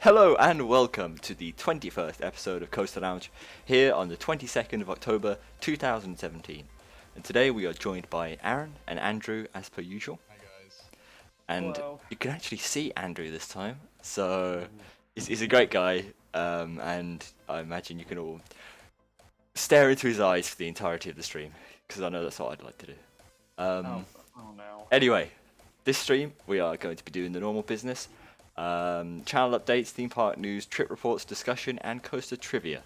Hello and welcome to the 21st episode of Coaster Lounge, here on the 22nd of October 2017. And today we are joined by Aron and Andrew as per usual. Hi guys. And Hello. you can actually see Andrew this time, so he's a great guy, and I imagine you can all stare into his eyes for the entirety of the stream, because I know that's what I'd like to do. Oh no. Anyway, this stream we are going to be doing the normal business. Channel updates, theme park news, trip reports, discussion, and coaster trivia.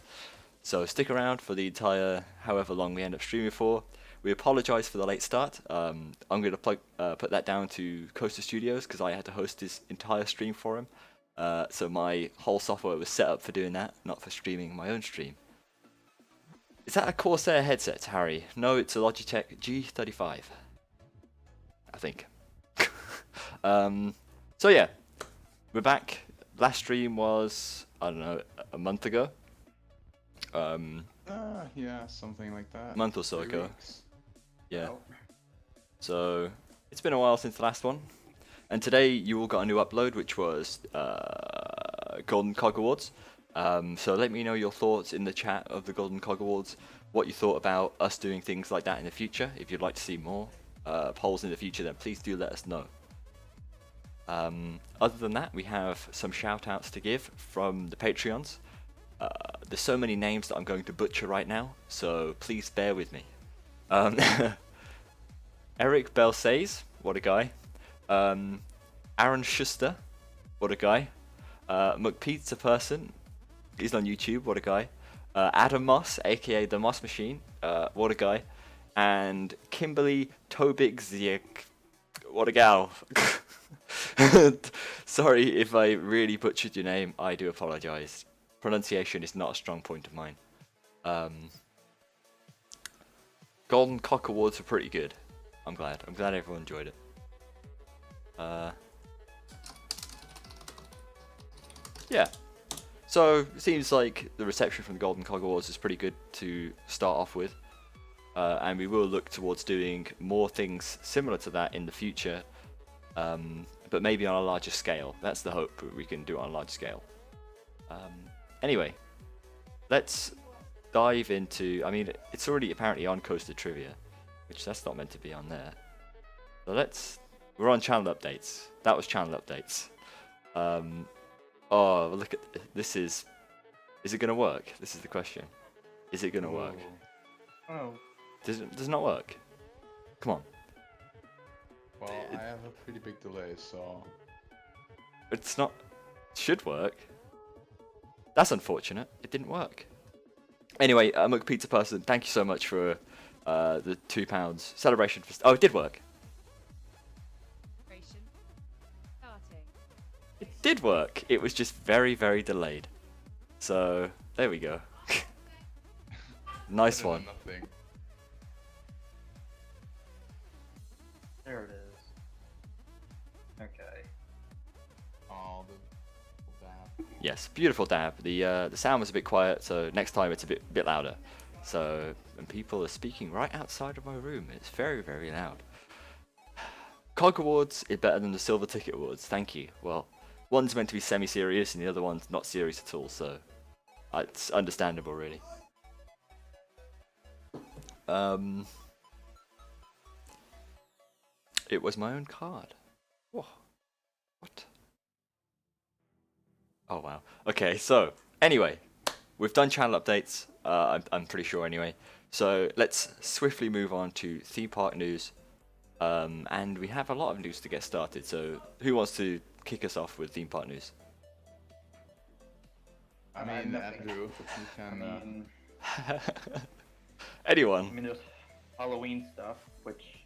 So stick around for the entire however long we end up streaming for. We apologise for the late start. I'm going to put that down to Coaster Studios because I had to host this entire stream for him. So my whole software was set up for doing that, not for streaming my own stream. Is that a Corsair headset, Harry? No, it's a Logitech G35. I think. So yeah. We're back. Last stream was, I don't know, a month ago. Yeah, something like that. A month or so 3 ago. weeks. Yeah. Oh. So it's been a while since the last one. And today you all got a new upload, which was Golden Cog Awards. So let me know your thoughts in the chat of the Golden Cog Awards. What you thought about us doing things like that in the future. If you'd like to see more polls in the future, then please do let us know. Other than that, we have some shout outs to give from the Patreons. There's so many names that I'm going to butcher right now, so please bear with me. Eric Belsays, what a guy. Aaron Schuster, what a guy. McPizza Person, he's on YouTube, what a guy. Adam Moss, aka the Moss Machine, what a guy. And Kimberly Tobig, what a gal. Sorry if I really butchered your name, I do apologise. Pronunciation is not a strong point of mine. Golden Cock Awards were pretty good. I'm glad everyone enjoyed it. Yeah. So, it seems like the reception from the Golden Cog Awards is pretty good to start off with. And we will look towards doing more things similar to that in the future. But maybe on a larger scale. That's the hope, we can do it on a large scale. Anyway, let's dive into, I mean, it's already apparently on Coaster Trivia, which that's not meant to be on there. So we're on channel updates. That was channel updates. Oh, look at, is it going to work? This is the question. Is it going to work? Oh. Does it not work? Come on. Well, I have a pretty big delay, so... It's not... should work. That's unfortunate. It didn't work. Anyway, McPizza Person, thank you so much for the £2 celebration. Oh, it did work. It did work. It was just very, very delayed. So, there we go. Nice one. Nothing. There it is. Okay. Oh, the bad. Yes, beautiful dab. The sound was a bit quiet, so next time it's a bit louder. So, and people are speaking right outside of my room. It's very, very loud. Cog Awards is better than the Silver Ticket Awards. Thank you. Well, one's meant to be semi-serious and the other one's not serious at all, so it's understandable, really. It was my own card. Whoa. What? Oh wow. Okay, so anyway, we've done channel updates. I'm pretty sure anyway. So let's swiftly move on to theme park news. And we have a lot of news to get started. So who wants to kick us off with theme park news? I mean, nothing. Andrew, you can... Anyone? There's Halloween stuff, which,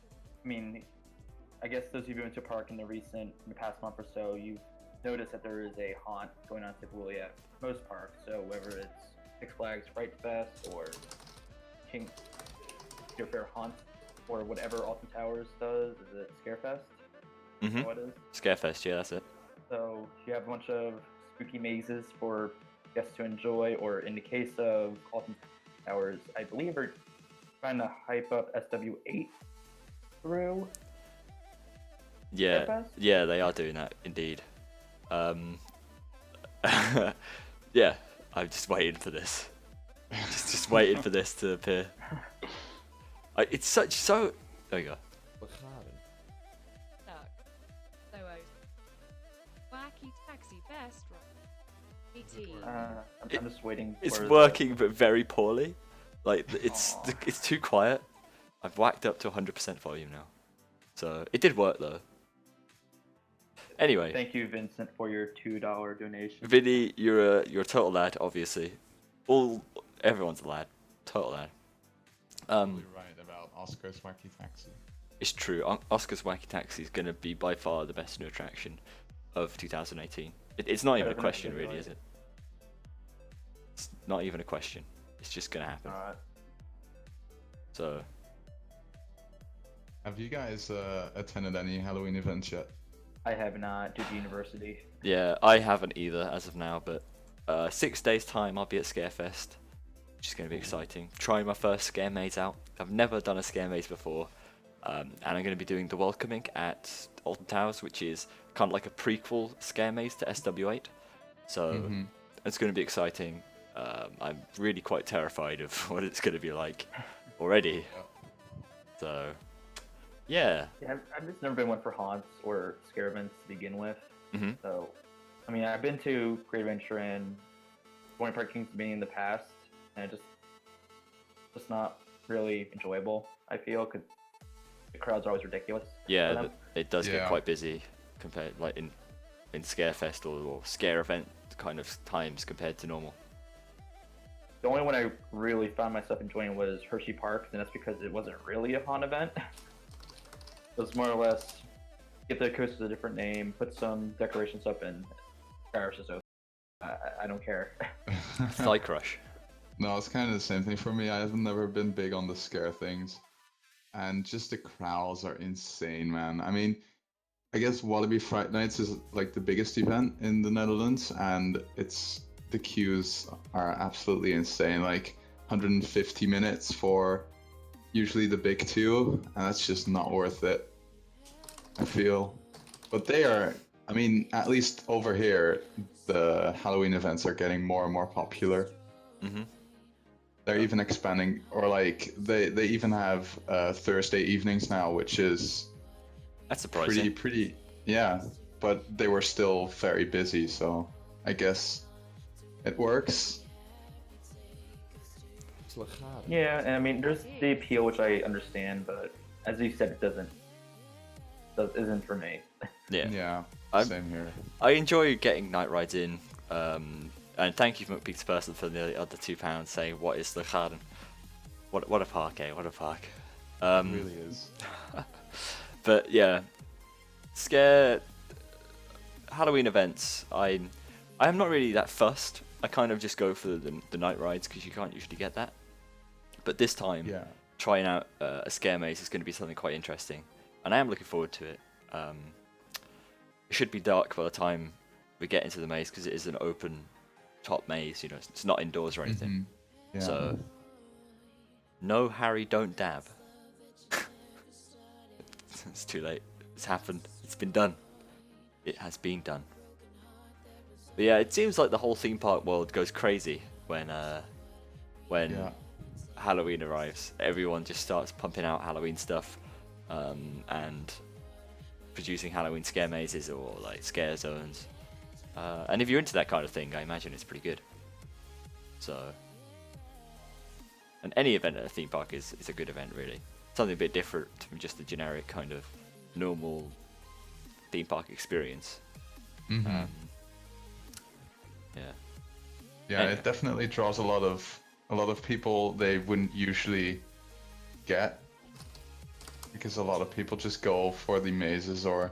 I guess those of you who went to a park in the past month or so, you've noticed that there is a haunt going on typically at most parks. So whether it's Six Flags Fright Fest or King Your Fair Haunt or whatever Alton Towers does, is it Scarefest? Mm-hmm. Is that what it is? Scarefest, yeah, that's it. So you have a bunch of spooky mazes for guests to enjoy, or in the case of Alton Towers, I believe are trying to hype up SW8 through. Yeah, Scarefest? yeah, they are doing that indeed. Yeah, I'm just waiting for this. Just waiting for this to appear. It's so. There you go. Begaren. So wacky taxi best right. 18. I'm just waiting. It's for working, but very poorly. Like it's too quiet. I've whacked up to 100% volume now, so it did work though. Anyway, Thank you, Vincent, for your $2 donation. Vinny, you're a total lad, obviously. Everyone's a lad, total lad. You're right about Oscar's Wacky Taxi. It's true. Oscar's Wacky Taxi is going to be by far the best new attraction of 2018. It's not even a question, really, is it? It's not even a question. It's just going to happen. So, Have you guys attended any Halloween events yet? I have not due to university. yeah, I haven't either as of now, but 6 days' time I'll be at Scarefest, which is going to be exciting. Trying my first Scare Maze out. I've never done a Scare Maze before, and I'm going to be doing the Welcoming at Alton Towers, which is kind of like a prequel Scare Maze to SW8. So it's going to be exciting. I'm really quite terrified of what it's going to be like already. So, yeah. I've just never been one for haunts or scare events to begin with. Mhm. So, I mean, I've been to Great Adventure and Warner Park Kings Dominion in the past, and just not really enjoyable. I feel because the crowds are always ridiculous. Yeah, for them. it does get Yeah. quite busy compared, like in Scarefest or scare event kind of times compared to normal. The only one I really found myself enjoying was Hershey Park, and that's because it wasn't really a haunt event. It was more or less get the coasters a different name, put some decorations up, and Paris is open. I don't care. Thigh crush. No, it's kind of the same thing for me. I've never been big on the scare things. And just the crowds are insane, man. I mean, I guess Wallaby Fright Nights is like the biggest event in the Netherlands, and the queues are absolutely insane. Like 150 minutes for usually the big two, and that's just not worth it, I feel. But they are, I mean, at least over here, the Halloween events are getting more and more popular. Mhm. They're even expanding, or like they even have Thursday evenings now, which is That's surprising. pretty, yeah. But they were still very busy, so I guess it works. Slagaren. Yeah, and I mean, there's the appeal, which I understand, but as you said, it isn't for me. Yeah. Yeah, I'm- same here. I enjoy getting night rides in, and thank you, McPeaks Person, for the other £2 saying, "What is the garden? What a park, eh? What a park." It really is. But yeah, scare Halloween events. I'm not really that fussed. I kind of just go for the night rides because you can't usually get that. But this time, Yeah. trying out a scare maze is going to be something quite interesting, and I am looking forward to it. It should be dark by the time we get into the maze because it is an open top maze. You know, it's not indoors or anything. Mhm. Yeah. So, no, Harry, don't dab. It's too late. It's happened. It's been done. It has been done. But yeah, it seems like the whole theme park world goes crazy when Yeah. Halloween arrives. Everyone just starts pumping out Halloween stuff, and producing Halloween scare mazes or like scare zones. And if you're into that kind of thing, I imagine it's pretty good. So, and any event at a theme park is a good event, really. Something a bit different from just the generic kind of normal theme park experience. Mhm. Yeah. Yeah, And- it definitely draws a lot of people they wouldn't usually get, because a lot of people just go for the mazes, or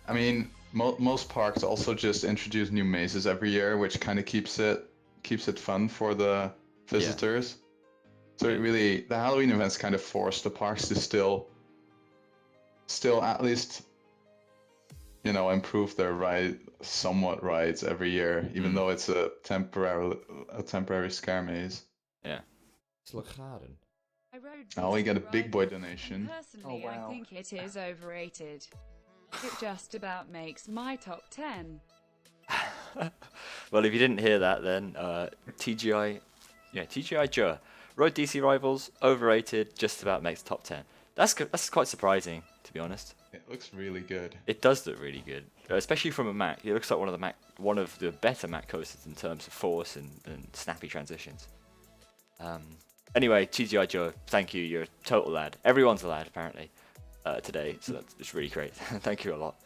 I mean, most parks also just introduce new mazes every year, which kind of keeps it fun for the visitors. So it really, the Halloween events kind of force the parks to still at least, you know, improve their somewhat rides every year, even though it's a temporary scare maze. Yeah. Slagaren. I rode Now we this get a big ride, boy and donation. personally, Oh, wow. I think it is overrated. It just about makes my top 10. Well, if you didn't hear that, then TGI Joe, Road DC Rivals, overrated, just about makes top 10. That's quite surprising, to be honest. It looks really good. It does look really good, especially from a Mac. It looks like one of the better Mac coasters in terms of force and snappy transitions. Anyway, TGI Joe, thank you. You're a total lad. Everyone's a lad apparently today, so it's really great. Thank you a lot.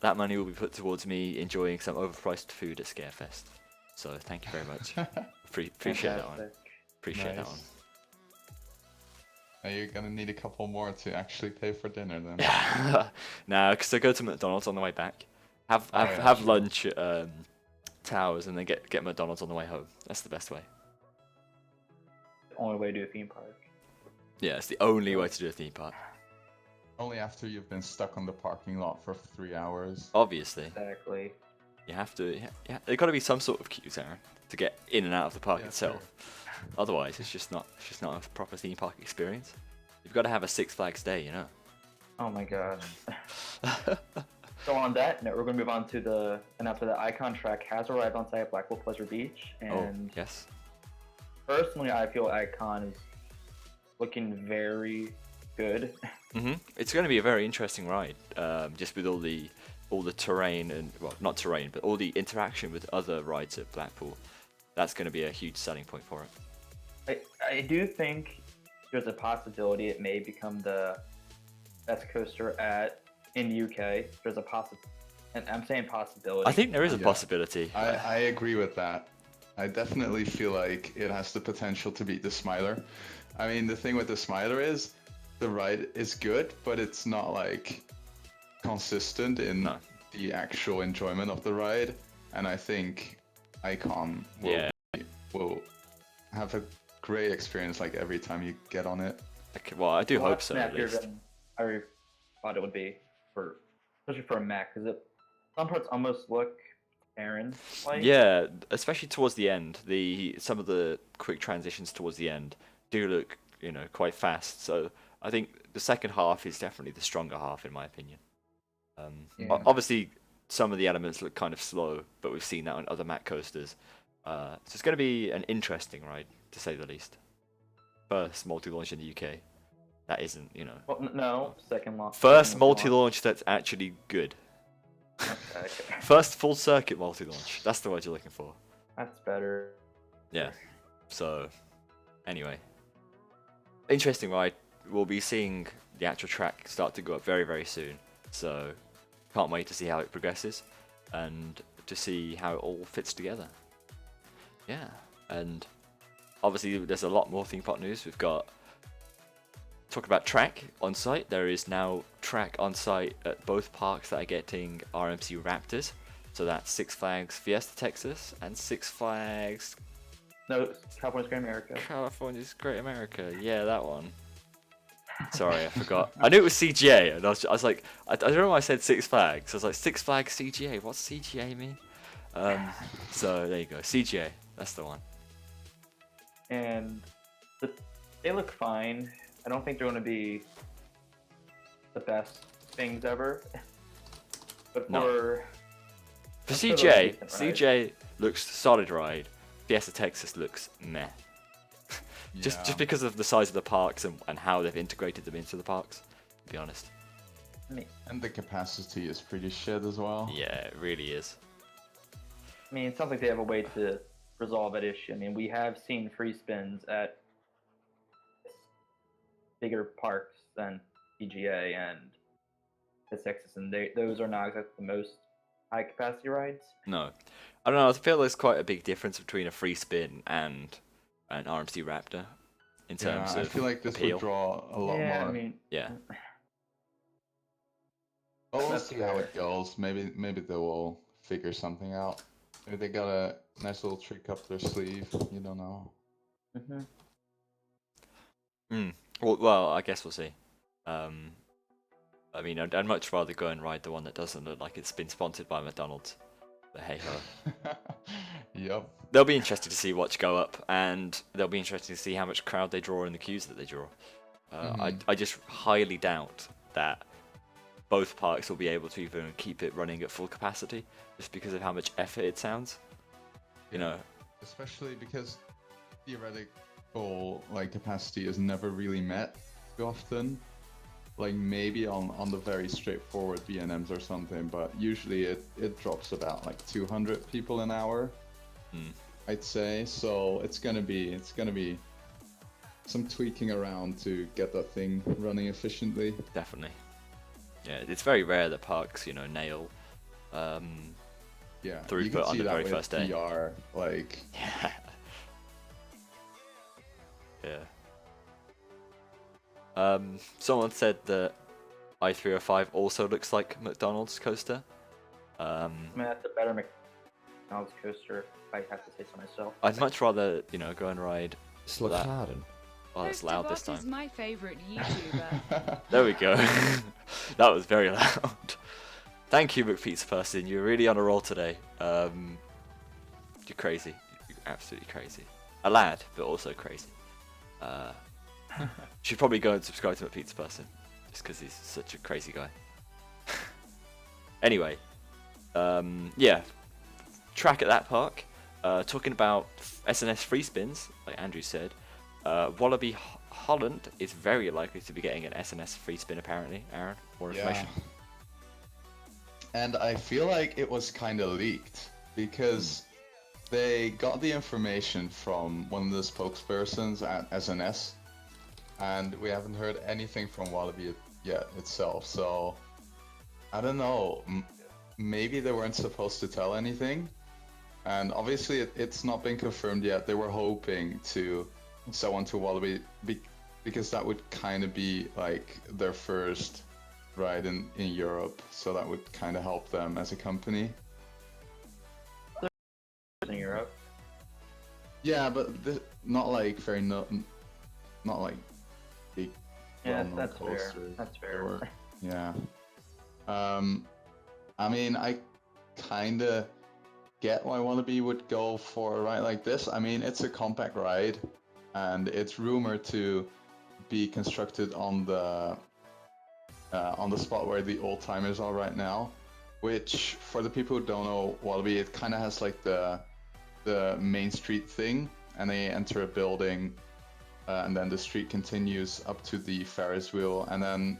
That money will be put towards me enjoying some overpriced food at Scarefest. So thank you very much. Appreciate that one. Fantastic. Appreciate that Nice. one. Now you're gonna need a couple more to actually pay for dinner then. Nah, because I go to McDonald's on the way back, have yeah, true. lunch at Towers, and then get McDonald's on the way home. That's the best way. Only way to do a theme park. Yeah, it's the only way to do a theme park. Only after you've been stuck on the parking lot for 3 hours. Obviously, Exactly. you have to. Yeah, there's got to be some sort of queues, Aaron, to get in and out of the park Yeah, itself. Otherwise, it's just not a proper theme park experience. You've got to have a Six Flags day, you know. Oh my god. So on that note, we're going to move on to the announcement that Icon Track has arrived on site at Blackpool Pleasure Beach, and Oh, yes. personally, I feel Icon is looking very good. It's going to be a very interesting ride, just with all the terrain and, well, not terrain, but all the interaction with other rides at Blackpool. That's going to be a huge selling point for it. I do think there's a possibility it may become the best coaster in UK. There's a and I'm saying possibility. I think there is a Yeah. possibility. I agree with that. I definitely feel like it has the potential to beat the Smiler. I mean, the thing with the Smiler is the ride is good, but it's not like consistent in No. the actual enjoyment of the ride. And I think Icon will have a great experience like every time you get on it. Okay, well, I do A lot hope so, at snappier least. than I thought it would be especially for a Mac, because some parts almost look Aron like. Yeah, especially towards the end. Some of the quick transitions towards the end do look, quite fast. So I think the second half is definitely the stronger half, in my opinion. Yeah. Obviously, some of the elements look kind of slow, but we've seen that on other Mac coasters. So it's going to be an interesting ride, to say the least. First multi-launch in the UK. That isn't, Well, no, second launch. First multi-launch that's actually good. Okay. First full circuit multi-launch. That's the word you're looking for. That's better. Yeah. So, anyway. Interesting ride. We'll be seeing the actual track start to go up very, very soon. So, can't wait to see how it progresses and to see how it all fits together. Yeah. And obviously, there's a lot more theme park news. We've got. Talk about track on site. There is now track on site at both parks that are getting RMC Raptors. So that's Six Flags Fiesta Texas and Six Flags No, California's Great America. California's Great America. Yeah, that one. Sorry, I forgot. I knew it was CGA, and I was like, I don't know why I said Six Flags. I was like, Six Flags CGA. What's CGA mean? So there you go, CGA. That's the one. And they look fine. I don't think they're going to be the best things ever. But No. for For That's CJ, a decent ride. CJ looks solid ride. Fiesta Texas looks meh. Yeah. Just because of the size of the parks and how they've integrated them into the parks, to be honest. And the capacity is pretty shit as well. Yeah, it really is. I mean, it sounds like they have a way to resolve that issue. I mean, we have seen free spins at bigger parks than PGA and the Texas, and those are not exactly the most high capacity rides. No. I don't know, I feel there's quite a big difference between a free spin and an RMC Raptor in terms I of feel like this appeal. would draw a lot Yeah, more. I mean, Yeah. But we'll That's see how fair. it goes. Maybe they will figure something out. Maybe they got a nice little trick up their sleeve. You don't know. Well, I guess we'll see. I mean, I'd much rather go and ride the one that doesn't look like it's been sponsored by McDonald's. But hey ho. Yep. They'll be interested to see what's go up, and they'll be interested to see how much crowd they draw in the queues that they draw. I just highly doubt that both parks will be able to even keep it running at full capacity, just because of how much effort it sounds. You know, Especially because theoretical like capacity is never really met too often. Like maybe on the very straightforward VNMs or something, but usually it drops about like 200 people an hour, I'd say. So it's gonna be some tweaking around to get that thing running efficiently. definitely. Yeah, it's very rare that parks, nail Yeah, you throughput can on see the that very with first day. VR, like Yeah. Yeah. Someone said that I-305 also looks like McDonald's coaster. I mean, that's a better McDonald's coaster, if I have to say so myself. I'd much rather, go and ride that. Slagharen. Oh, that's Coaster loud this Bot is time. my favourite YouTuber. There we go. That was very loud. Thank you, McPizza person. You're really on a roll today. You're crazy. You're absolutely crazy. A lad, but also crazy. Should probably go and subscribe to McPizza person, just because he's such a crazy guy. Anyway, yeah, track at that park. Talking about SNS free spins, like Andrew said, Wallaby Holland is very likely to be getting an SNS free spin. Apparently, Aaron, more information. And I feel like it was kind of leaked because they got the information from one of the spokespersons at SNS, and we haven't heard anything from Wallaby yet itself. So I don't know. Maybe they weren't supposed to tell anything, and obviously it's not been confirmed yet. They were hoping to sell one to Wallaby because that would kind of be like their first ride in Europe, so that would kind of help them as a company. In Europe. Yeah, but not like very not like big. Yeah, well-known that's fair. coasters. That's They fair. were- yeah. I mean, I kind of get why Wannabe would go for a ride like this. I mean, it's a compact ride, and it's rumored to be constructed on the spot where the old timers are right now. Which, for the people who don't know Wallaby, it kind of has like the main street thing, and they enter a building, and then the street continues up to the Ferris wheel, and then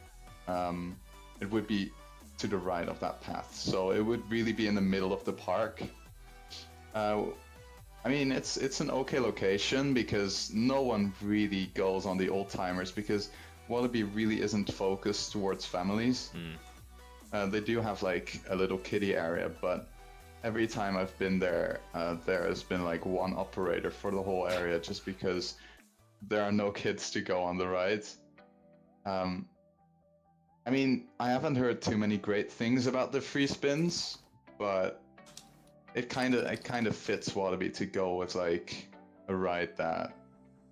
it would be to the right of that path. So it would really be in the middle of the park. I mean, it's an okay location because no one really goes on the old timers because Wallaby really isn't focused towards families. They do have like a little kiddie area, but every time I've been there, there has been like one operator for the whole area just because there are no kids to go on the rides. I mean, I haven't heard too many great things about the free spins, but it kind of fits Wallaby to go with like a ride that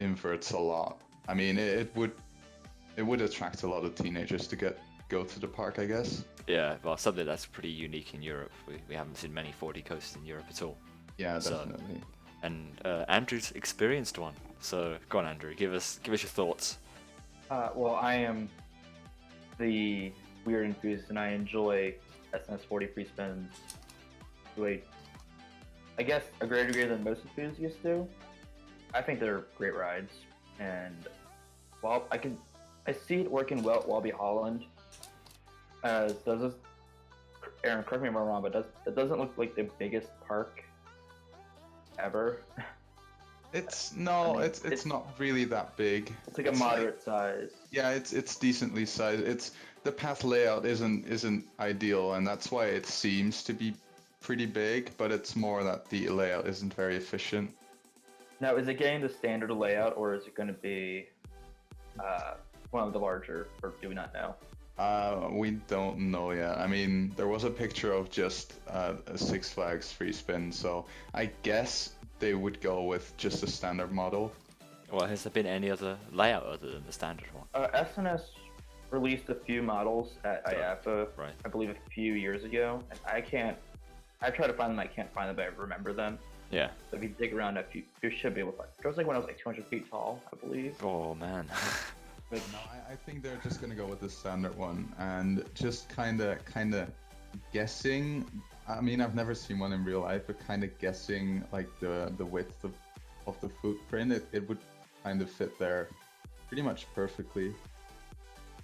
inverts a lot. I mean, it would attract a lot of teenagers to go to the park, I guess. Yeah, well, something that's pretty unique in Europe. We haven't seen many 4D coasters in Europe at all. Yeah, So- definitely. And Andrew's experienced one. So go on, Andrew. Give us your thoughts. Well, I am the weird enthusiast, and I enjoy SNS 40 free spins to I guess, a greater degree than most enthusiasts do. I think they're great rides, and while I see it working well at Wallaby Holland. Does this, Aaron, correct me if I'm wrong, but it doesn't look like the biggest park ever. It's it's not really that big. It's like a moderate size. Yeah, it's decently sized. The path layout isn't ideal, and that's why it seems to be pretty big. But it's more that the layout isn't very efficient. Now, is it getting the standard layout, or is it going to be one of the larger, or do we not know? We don't know yet. I mean, there was a picture of just a Six Flags free spin, so I guess they would go with just a standard model. Well, has there been any other layout other than the standard one? SNS released a few models at IAPA, Right. I believe a few years ago, and I try to find them, I can't find them, but I remember them. Yeah. So if you dig around, you should be able to find. It was like when I was like 200 feet tall, I believe. Oh man. But No, I think they're just gonna go with the standard one and just kind of guessing. I mean, I've never seen one in real life, but kind of guessing like the width of the footprint. It would kind of fit there pretty much perfectly.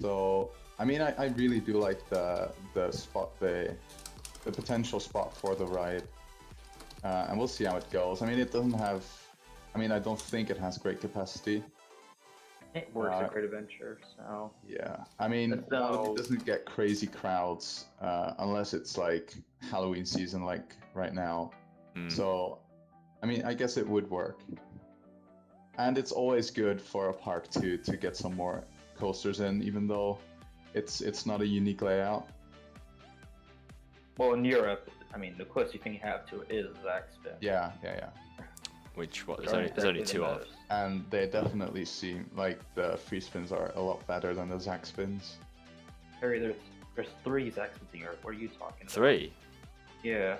So I mean, I really do like the spot, the potential spot for the ride, and we'll see how it goes. I mean, it doesn't have. I mean, I don't think it has great capacity. it works a great adventure, so Yeah, I mean, That's Wallaby no- doesn't get crazy crowds unless it's like Halloween season, like right now. Mm. So, I mean, I guess it would work. And it's always good for a park to get some more coasters in, even though it's not a unique layout. well in Europe, I mean the closest thing you have to it is Zaxby's. Yeah. Which what? There's only two of. And they definitely seem like the free spins are a lot better than the Zax spins. Harry, there's 3 Zaxby's in Europe. What are you talking about? 3. Yeah.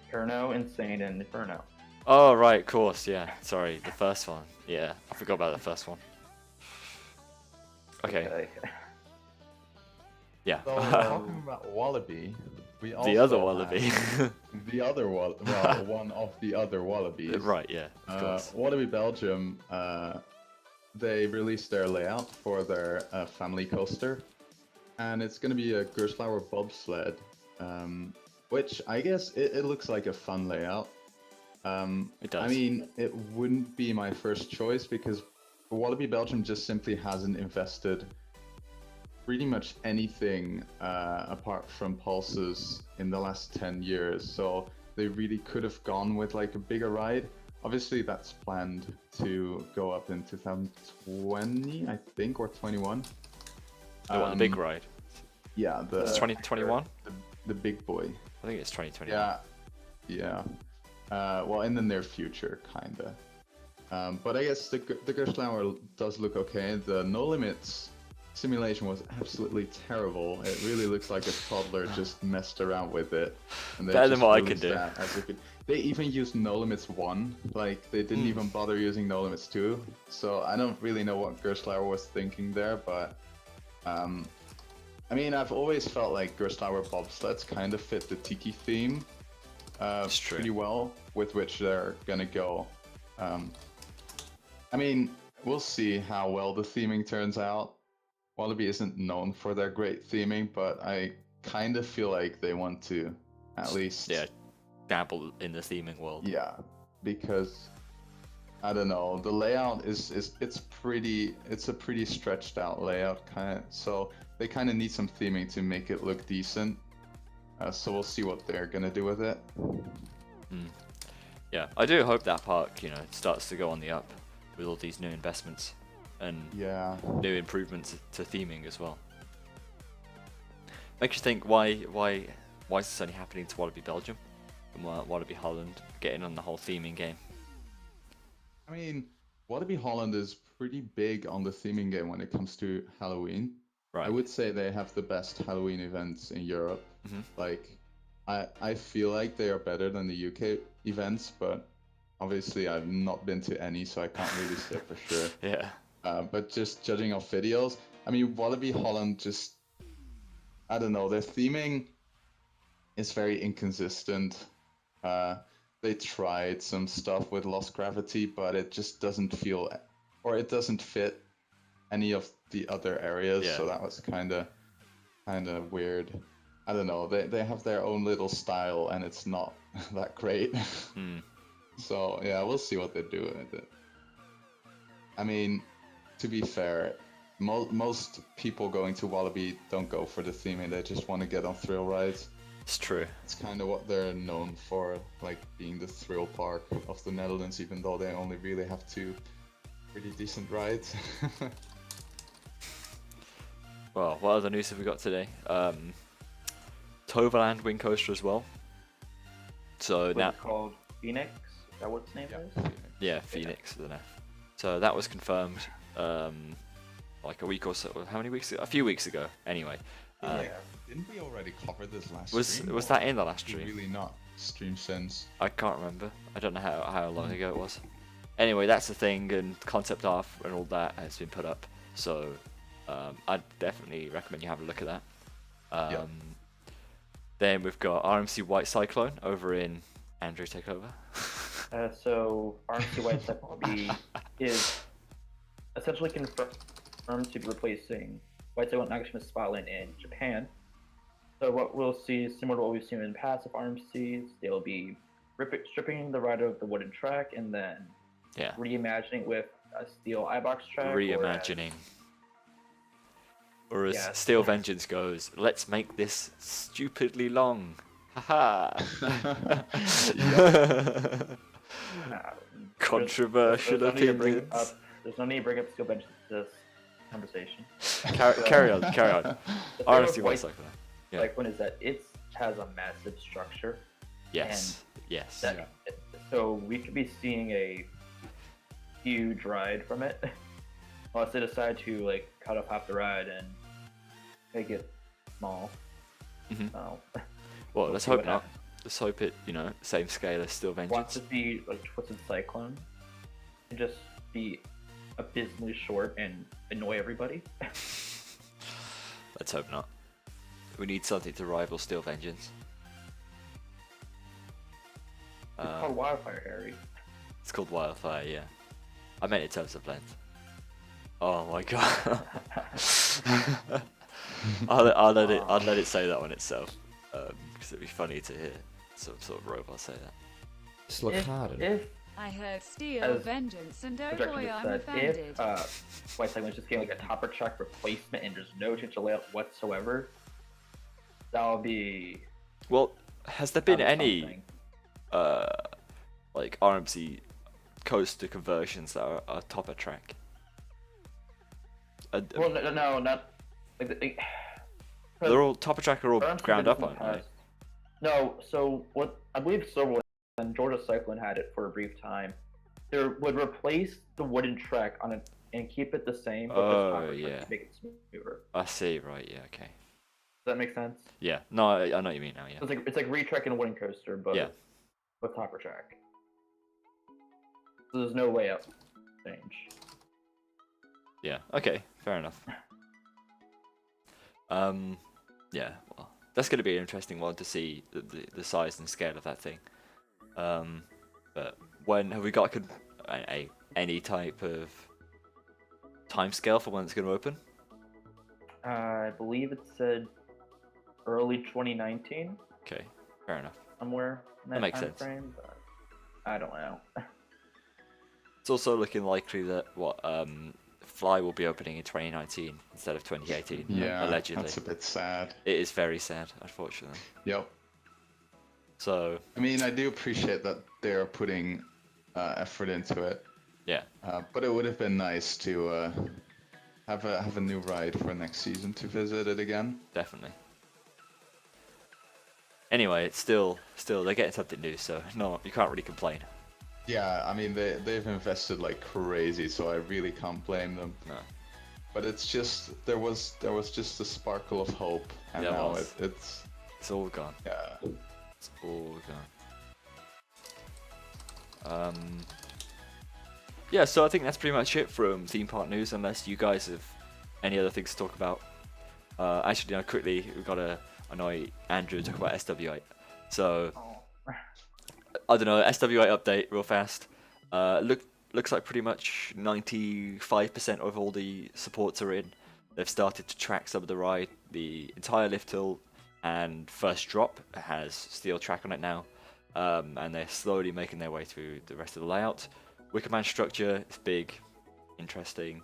Inferno, Insane, and Inferno. Oh right, of course. Yeah. Sorry, the first one. Yeah, I forgot about the first one. Okay. Yeah. So talking about Wallaby, we also The other have Wallaby. the other well, one of the other Wallabies. Right. Yeah. Of course. Wallaby Belgium, they released their layout for their family coaster, and it's going to be a Gerstlauer bobsled, which I guess it looks like a fun layout. It does. I mean, it wouldn't be my first choice because Wallaby Belgium just simply hasn't invested pretty much anything apart from pulses in the last 10 years, so they really could have gone with like a bigger ride. Obviously that's planned to go up in 2020, I think, or 21. The big ride. Yeah, It's 2021. the big boy. I think it's 2021. Yeah. Well, in the near future, kinda. But I guess the Gerstlauer does look okay. The No Limits simulation was absolutely terrible. It really looks like a toddler just messed around with it. And they Better than just what I can released do. that as they even used No Limits 1. Like, they didn't even bother using No Limits 2. So I don't really know what Gerstlauer was thinking there, but I mean, I've always felt like Gerstlauer bobsleds kind of fit the Tiki theme true. pretty well, with which they're gonna go. I mean, we'll see how well the theming turns out. Wallaby isn't known for their great theming, but I kind of feel like they want to at least dabble in the theming world. Yeah, because I don't know, the layout it's a pretty stretched out layout kind of, so they kind of need some theming to make it look decent. So we'll see what they're gonna do with it. Yeah, I do hope that park, starts to go on the up with all these new investments and Yeah. new improvements to theming as well. Makes you think why is this only happening to Wallaby Belgium and Wallaby Holland getting on the whole theming game? I mean, Wallaby Holland is pretty big on the theming game when it comes to Halloween. Right. I would say they have the best Halloween events in Europe. Mhm. Like, I feel like they are better than the UK events, but obviously I've not been to any, so I can't really say for sure. Yeah. But just judging off videos, I mean, Wallaby Holland just, I don't know, their theming is very inconsistent. They tried some stuff with Lost Gravity, but it just doesn't feel, or it doesn't fit any of the other areas, Yeah. so that was kind of weird. I don't know, they have their own little style, and it's not that great. So, yeah, we'll see what they do with it. I mean, to be fair, most people going to Wallaby don't go for the theming, they just want to get on thrill rides. It's true. It's kind of what they're known for, like being the thrill park of the Netherlands, even though they only really have 2 pretty decent rides. Well, what other news have we got today? Toverland Wing Coaster as well. So What's now, it called? Phoenix? Is that what its name is? yeah, Phoenix with an F. So that was confirmed like a week or so. How many weeks ago? A few weeks ago, anyway. Didn't we already cover this last Was stream? was or that in the last did we stream? really not stream since? I can't remember. I don't know how long ago it was. Anyway, that's the thing, and concept art and all that has been put up. So I'd definitely recommend you have a look at that. Yep. Then we've got RMC White Cyclone over in Andrew Takeover. So RMC White Cyclone is essentially confirmed to be replacing White Cyclone Nagashima Spotlight in Japan. So what we'll see is similar to what we've seen in the past of RMCs. They'll be stripping the rider of the wooden track and then Yeah. reimagining it with a steel iBox track. Reimagining. Or as Yes. Steel Vengeance goes, let's make this stupidly long. Haha. Controversial opinions. There's no need to bring up Steel Vengeance in this conversation. Carry on. The thing RMC with White Cyclone. Yeah. Cyclone is that it has a massive structure. Yes. So we could be seeing a huge ride from it, unless they decide to like cut off half the ride and make it small. Mhm. So, Well, let's see hope what not. happens. Let's hope it, same scale as Steel Want Vengeance. to be like Twisted Cyclone and just be abysmally short and annoy everybody. Let's hope not. We need something to rival Steel Vengeance. It's called Wildfire, Harry. It's called Wildfire, yeah. I meant in terms of length. Oh my god. I'll let it say that on itself, because it'd be funny to hear some sort of robot say that. Slagaren. If I heard Steel As Vengeance, and oh Projector boy, just I'm said, offended. if White Cyclone is just getting like a topper track replacement and there's no change of layout whatsoever, that'll be Well, has there been that'll be any something. like RMC coaster conversions that are topper track? Well, no, not like They're all topper track are all RMC ground did up, this in aren't the they? past. No, so what I believe Silver and Georgia Cyclone had it for a brief time. They would replace the wooden track on it and keep it the same, but just topper track yeah. to make it smoother. I see, right, yeah, okay. Does that make sense? Yeah, no, I know what you mean now, yeah. So it's like retracking a wooden coaster, but Yeah. with topper track. So there's no layout change. Yeah, okay, fair enough. Yeah, well, that's going to be an interesting one to see the size and scale of that thing. But when have we got any type of time scale for when it's going to open? I believe it said early 2019, Okay, fair enough. somewhere in That that makes time sense. frame, but I don't know. It's also looking likely that Fly will be opening in 2019 instead of 2018. Yeah, allegedly. that's a bit sad. It is very sad, unfortunately. Yep. So I mean, I do appreciate that they're putting effort into it, yeah, but it would have been nice to have a new ride for next season to visit it again. definitely. Anyway, it's still they're getting something new, so no, you can't really complain. Yeah, I mean they've invested like crazy, so I really can't blame them. No. But it's just there was just a sparkle of hope, and There now was. it's It's all gone. yeah. It's all gone. Yeah, so I think that's pretty much it from theme park news, unless you guys have any other things to talk about. Actually, no, quickly, we've got to annoy Andrew to talk about SW8. So, I don't know, SW8 update real fast. Looks like pretty much 95% of all the supports are in. They've started to track some of the ride. The entire lift hill and first drop has steel track on it now, and they're slowly making their way through the rest of the layout. Wickerman structure is big, interesting,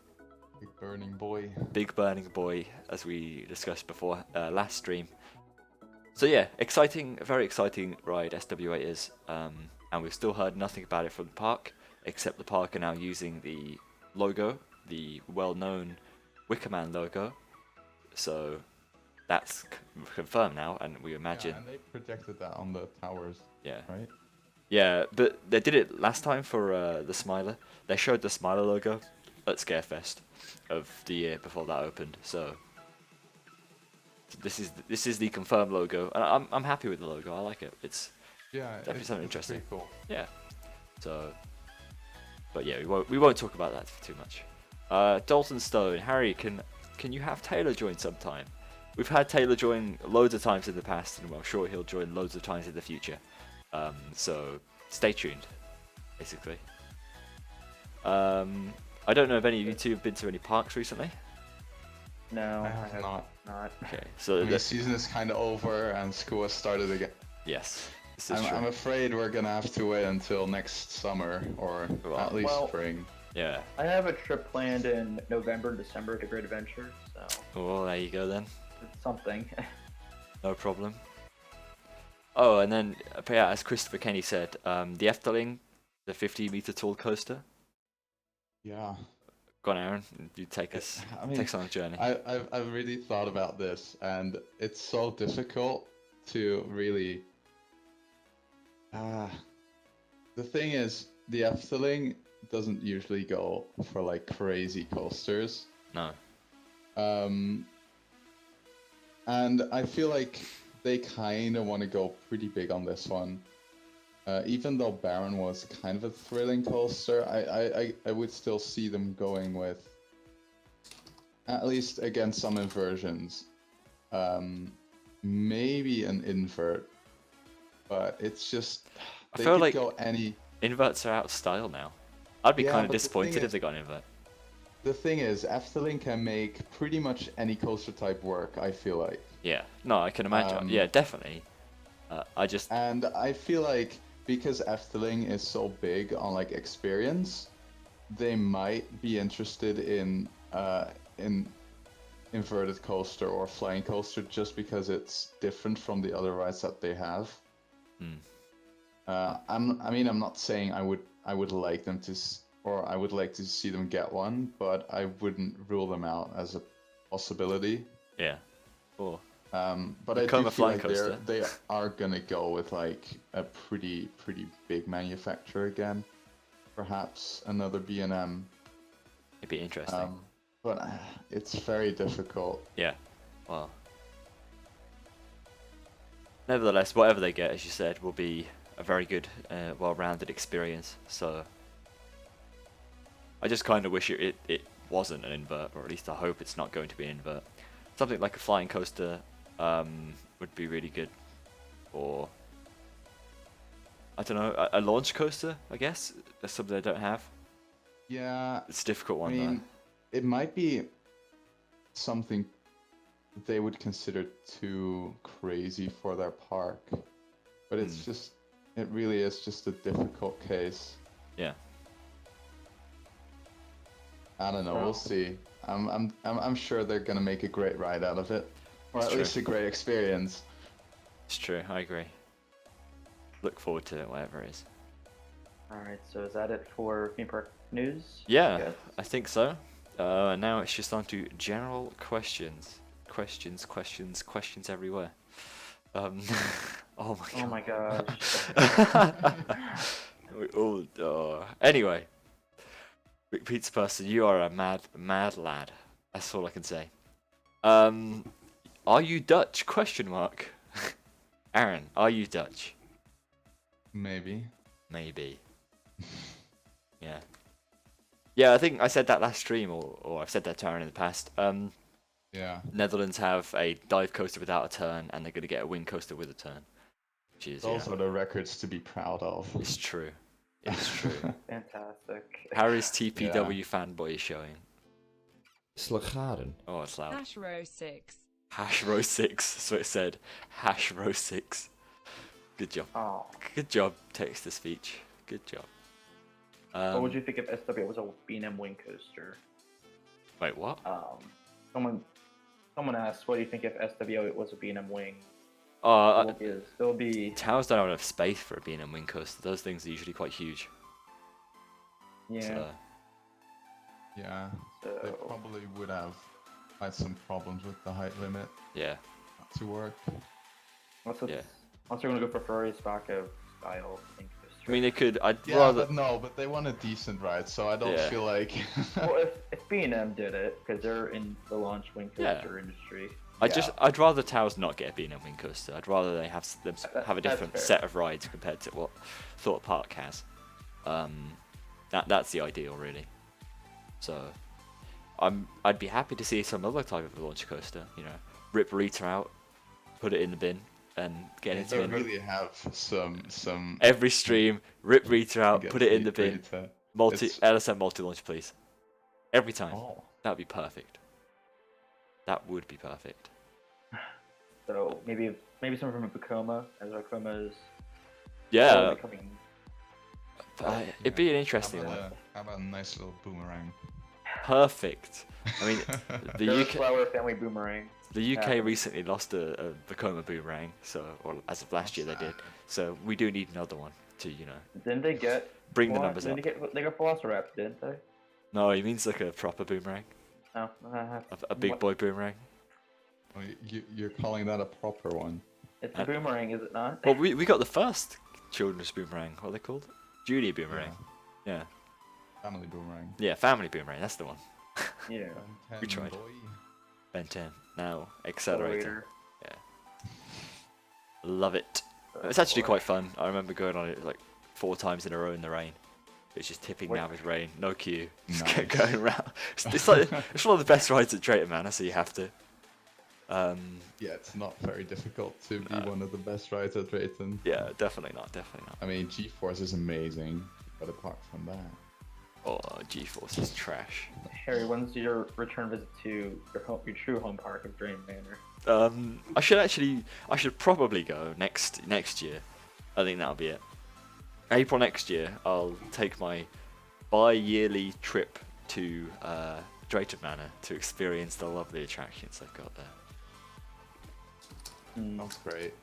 Big burning boy. big burning boy, as we discussed before last stream. So yeah, exciting, very exciting ride SW8 is, and we've still heard nothing about it from the park, except the park are now using the logo, the well-known Wickerman logo. So that's confirmed now, and we imagine. Yeah, and they projected that on the towers, Yeah. right? Yeah, but they did it last time for the Smiler. They showed the Smiler logo at Scarefest of the year before that opened. So this is the confirmed logo, and I'm happy with the logo. I like it. It's Yeah, definitely something it's interesting. pretty cool. Yeah. So, but yeah, we won't talk about that too much. Dalton Stone, Harry, can you have Taylor join sometime? We've had Taylor join loads of times in the past, and I'm sure he'll join loads of times in the future. So stay tuned, basically. I don't know if any of you two have been to any parks recently. No, I have not. not. Okay, so The season is kind of over and school has started again. yes, this is true. I'm afraid we're gonna have to wait until next summer or at least Well- spring. Yeah. I have a trip planned in November and December to Great Adventure, so Well, there you go then. it's something. No problem. Oh, and then yeah, as Christopher Kenny said, the Efteling, the 50-meter tall coaster. Yeah. Go on, Aaron, you take us, I mean, take us on a journey. I've really thought about this, and it's so difficult to really. The thing is, the Efteling doesn't usually go for like crazy coasters. No. And I feel like they kind of want to go pretty big on this one. Even though Baron was kind of a thrilling coaster, I would still see them going with, at least against some inversions, maybe an invert, but it's just, I they feel could like go any... Inverts are out of style now. I'd be Yeah, kind of but the disappointed thing if is- they got an invert. The thing is, Efteling can make pretty much any coaster type work, I feel like. Yeah, no, I can imagine. Yeah, definitely. I just, And I feel like because Efteling is so big on like experience, they might be interested in inverted coaster or flying coaster just because it's different from the other rides that they have. I'm not saying I would like them to or I would like to see them get one, but I wouldn't rule them out as a possibility. yeah. Oh, But I Become do a feel flying like coaster. they are gonna go with like a pretty big manufacturer again, perhaps another B&M. it'd be interesting. But it's very difficult. Yeah, well. Nevertheless, whatever they get, as you said, will be a very good, well-rounded experience. So, I just kind of wish it wasn't an invert, or at least I hope it's not going to be an invert. Something like a flying coaster would be really good, or I don't know, a launch coaster. I guess that's something I don't have. Yeah, It's a difficult I one mean, it might be something they would consider too crazy for their park, but it's just, it really is just a difficult case. though. Yeah. I don't know. We'll see. I'm sure they're gonna make a great ride out of it, or It's at true. least a great experience. It's true, I agree. Look forward to it, whatever it is. Alright, so is that it for theme park news? Yeah, Yes. I think so. Now it's just on to general questions. Questions everywhere. Oh my god. Oh my gosh. Anyway, Big Pizza Person, you are a mad lad. That's all I can say. Are you Dutch? Question mark. Aaron, are you Dutch? Maybe. Maybe. Yeah. Yeah, I think I said that last stream, or I've said that to Aaron in the past. Yeah. Netherlands have a dive coaster without a turn, and they're going to get a wing coaster with a turn. Which is, Those are the records to be proud of. it's true. It's true. Fantastic. Harry's TPW fanboy is showing. Slagaren. Oh, it's loud. Hash row 6. Hash row 6, that's what it said. Hash row 6. Good job. Oh. Good job, text to speech. Good job. What would you think if SW was a B&M wing coaster? Wait, what? Someone asked, what do you think if SW was a B&M wing? Oh, There'll be towers don't have enough space for a B&M wing coaster. Those things are usually quite huge. yeah. So, Yeah. So They probably would have had some problems with the height limit yeah. to work. unless yeah. they're gonna go for Ferrari's Baco style wing coaster. I mean, they could. I'd Yeah, rather. but they want a decent ride, so I don't Yeah. feel like. well, if B&M did it, because they're in the launch wing Yeah. coaster industry. I'd rather towers not get a B&M wing coaster. I'd rather they have have a That's different fair. set of rides compared to what Thought Park has. That's the ideal, really. So, I'd be happy to see some other type of a launch coaster. You know, rip Rita out, put it in the bin, and get it They in. really have some. Every stream, rip Rita out, get put it in the bin. Rita. It's- LSM multi-launch, please. Every time. Oh. That would be perfect. That would be perfect. So maybe some from Vekoma, as Vekoma is Yeah, becoming. it'd be an interesting one. How about a nice little boomerang? Perfect. I mean, the There's UK, Flower Family Boomerang. the UK Yeah. recently lost a Vekoma boomerang, so or as of last year they did. So we do need another one to Didn't they get? bring the numbers up. They got Velociraptor, didn't they? No, he means like a proper boomerang, No. a big boy boomerang. Oh, you're calling that a proper one? It's a boomerang, is it not? Well, we got the first children's boomerang. What are they called? Judy boomerang. Yeah. Family boomerang. Yeah, family boomerang. That's the one. Yeah. We tried. Boy. Ben 10. Now accelerator. Accelerator. Love it. It's actually quite fun. I remember going on it like 4 times in a row in the rain. It's just tipping What- down with rain, no queue, just Nice. going around. It's like it's one of the best rides at Drayton Manor, so you have to. Yeah, it's not very difficult to be one of the best rides at Drayton. Yeah, definitely not. I I mean, G-Force is amazing, but apart from that, Oh, G-Force is trash. Harry, when's your return visit to your true home park of Dream Manor? I should probably go next year. I think that'll be it. April next year, I'll take my bi-yearly trip to Drayton Manor to experience the lovely attractions they've got there. that's great.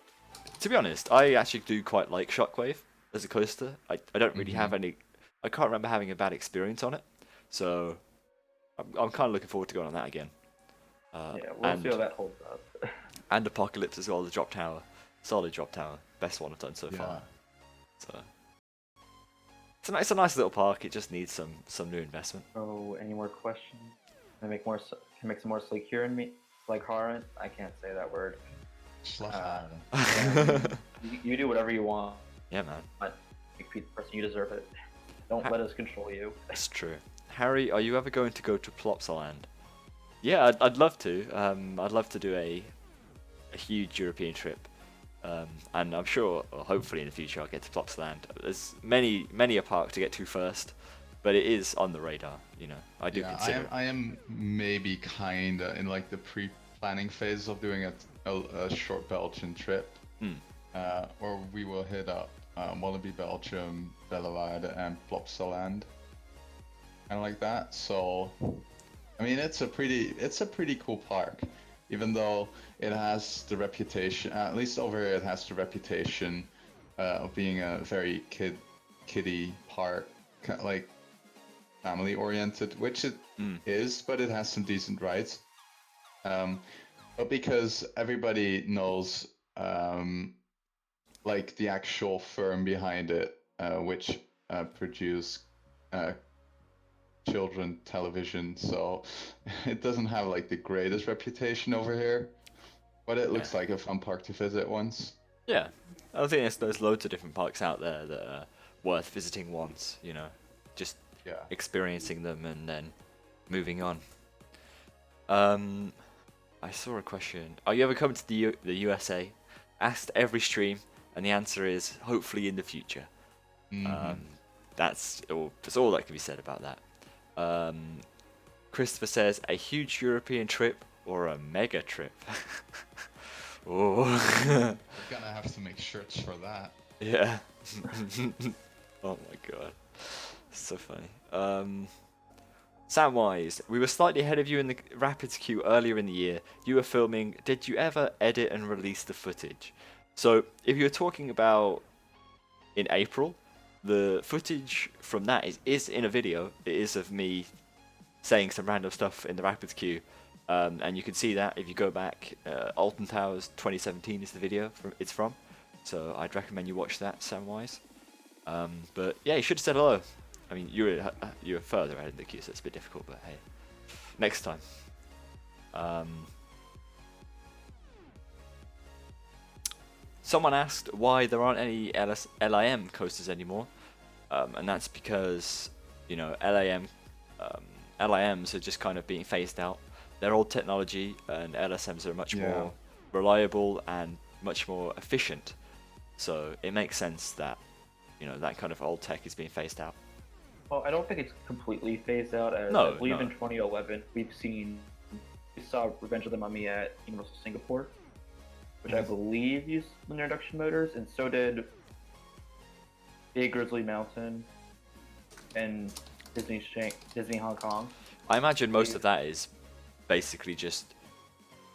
To be honest, I actually do quite like Shockwave as a coaster. I don't really have any. I can't remember having a bad experience on it, so I'm kind of looking forward to going on that again. Yeah, we'll see how that holds up. And Apocalypse as well, the drop tower, solid drop tower, best one I've done so Yeah. far. So it's a nice little park. It just needs some new investment. Oh, any more questions? Can I make some more Slighkaren? I can't say that word. You do whatever you want. Yeah, man, But make the person you deserve it. Don't let us control you. that's true. Harry, are you ever going to go to Plopsaland? Yeah, I'd love to. I'd love to do a huge European trip, and I'm sure, or hopefully in the future, I'll get to Plopsaland. There's many a park to get to first, but it is on the radar. You know, I do consider. I am maybe kinda in like the pre-planning phase of doing a short Belgian trip, or we will hit up Wallaby Belgium, Bellewaerde, and Plopsaland, kind of like that. So, I mean, it's a pretty cool park, even though it has the reputation, at least over here, it has the reputation of being a very kiddie park, like family oriented, which it is, but it has some decent rides. But because everybody knows like the actual firm behind it, which produce children television, so it doesn't have like the greatest reputation over here, but it looks like a fun park to visit once. Yeah, I think there's loads of different parks out there that are worth visiting once. You know, just experiencing them and then moving on. I saw a question. Are you ever coming to the USA? Asked every stream, and the answer is hopefully in the future. That's all that can be said about that. Christopher says a huge European trip or a mega trip. Oh. We're gonna have to make shirts for that. Yeah. Oh my god. So funny. Samwise, we were slightly ahead of you in the Rapids queue earlier in the year. You were filming. Did you ever edit and release the footage? So, if you're talking about in April, the footage from that is in a video. It is of me saying some random stuff in the Rapids queue. And you can see that if you go back. Alton Towers 2017 is the video it's from. So, I'd recommend you watch that, Samwise. But yeah, you should have said hello. I mean, you were further ahead in the queue, so it's a bit difficult, but hey, next time. Someone asked why there aren't any LIM coasters anymore, and that's because, you know, LIM LIMs are just kind of being phased out. They're old technology, and LSMs are much Yeah. more reliable and much more efficient. So it makes sense that that kind of old tech is being phased out. Well, I don't think it's completely phased out. As No, I believe no. in 2011 we saw Revenge of the Mummy at Universal Singapore, which I believe used linear induction motors, and so did Big Grizzly Mountain and Disney Hong Kong. I imagine most of that is basically just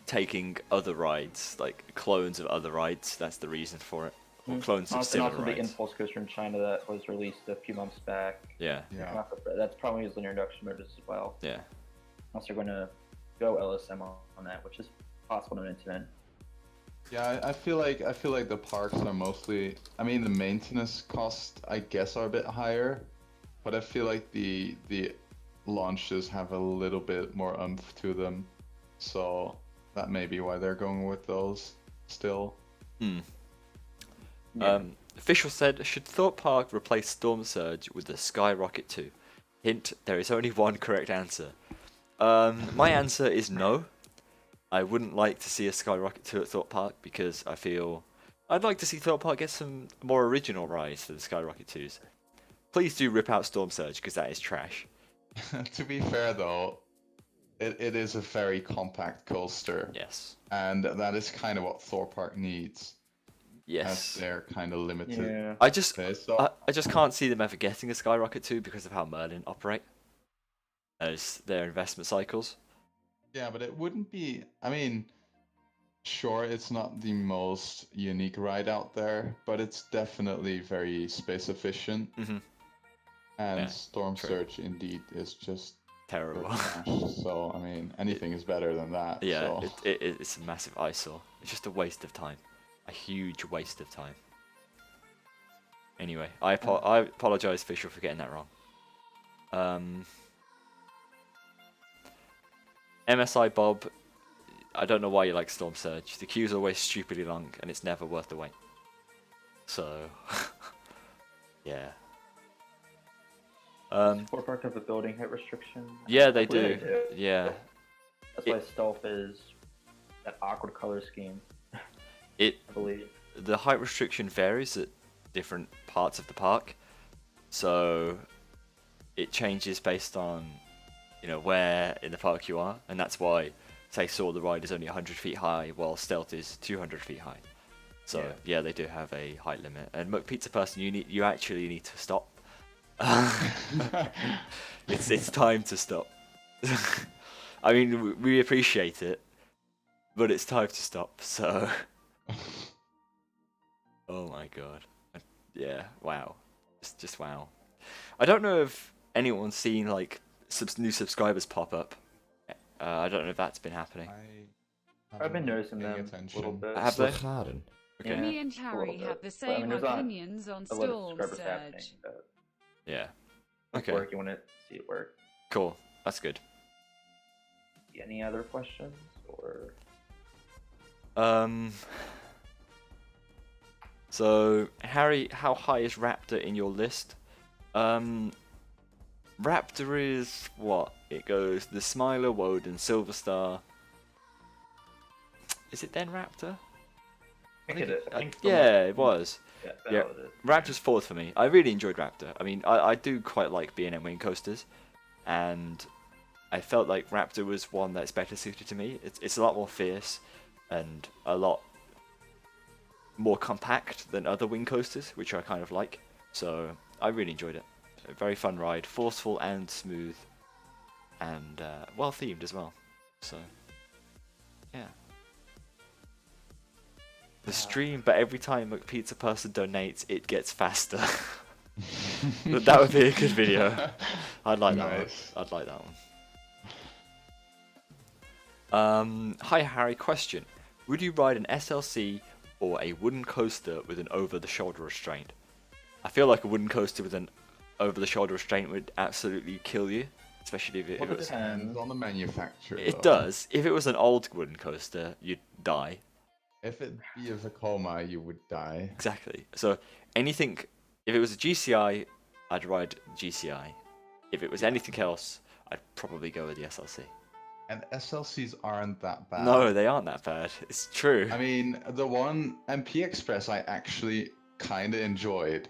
taking other rides, like clones of other rides. That's the reason for it. Or clones of And similar also the rides. Impulse Coaster in China that was released a few months back. Yeah, Yeah. That's probably used linear induction motors as well. yeah. Unless they're going to go LSM on that, which is possible to mention. Yeah, I feel like the parks are mostly. I mean, the maintenance costs, I guess, are a bit higher, but I feel like the launches have a little bit more oomph to them, so that may be why they're going with those still. Official said, should Thorpe Park replace Storm Surge with the Skyrocket 2? Hint, there is only one correct answer. My answer is no. I wouldn't like to see a Skyrocket 2 at Thorpe Park because I feel I'd like to see Thorpe Park get some more original rides for the Skyrocket 2s. Please do rip out Storm Surge because that is trash. To be fair though, it is a very compact coaster. Yes. And that is kind of what Thorpe Park needs. Yes. As they're kind of limited. Yeah. I just space. So, I just can't see them ever getting a Skyrocket 2 because of how Merlin operate as their investment cycles. yeah, but it wouldn't be. I mean, sure, it's not the most unique ride out there, but it's definitely very space efficient. Mhm. And Yeah, Storm true. Surge indeed is just Terrible. trash. So I mean, anything is better than that. Yeah, So. it's a massive eyesore. It's just a waste of time. A huge waste of time. Anyway, I apologize, Fisher, for getting that wrong. MSI Bob, I don't know why you like Storm Surge. The queues are always stupidly long, and it's never worth the wait. So, yeah. Thorpe Park have a building height restriction. Yeah, I they believe do. Yeah. That's why Stealth is that awkward color scheme, It I believe. The height restriction varies at different parts of the park, so it changes based on where in the park you are, and that's why say Soar the Ride is only 100 feet high while Stealth is 200 feet high. So yeah, they do have a height limit. And McPizza Person, you actually need to stop. It's time to stop. I mean, we appreciate it, but it's time to stop. So. Oh my god. Yeah, wow. Just wow. I don't know if anyone's seen like new subscribers pop up. I don't know if that's been happening. I've been noticing paying them attention. a little bit. Have they? Slagharen. Okay. Yeah, Me and a little Harry bit. have the But, I mean, same there's not opinions on a lot of Storm subscribers happening, Surge. but Yeah. it's Okay. work. You want to see it work. Cool. That's good. Any other questions or? So Harry, how high is Raptor in your list? Raptor is what? It goes the Smiler, Woden, Silver Star. Is it then Raptor? I think it is. I think Yeah, it was. Yeah, Yeah, that was it. Raptor's fourth for me. I really enjoyed Raptor. I mean, I do quite like B&M wing coasters, and I felt like Raptor was one that's better suited to me. It's a lot more fierce and a lot more compact than other wing coasters, which I kind of like. So I really enjoyed it. A very fun ride, forceful and smooth, and well themed as well. So yeah. The stream, but every time a pizza person donates, it gets faster. That would be a good video. I'd like that one. Nice. I'd like that one. Hi Harry, question. Would you ride an SLC or a wooden coaster with an over-the-shoulder restraint? I feel like a wooden coaster with an over-the-shoulder restraint would absolutely kill you, especially if it Well, was... Depends on the manufacturer. It though. does. If it was an old wooden coaster, you'd die. If it be a Vekoma, you would die. Exactly. So anything, if it was a GCI, I'd ride GCI. If it was anything else, I'd probably go with the SLC. And SLCs aren't that bad. No, they aren't that bad. It's true. I mean, the one MP Express I actually kind of enjoyed.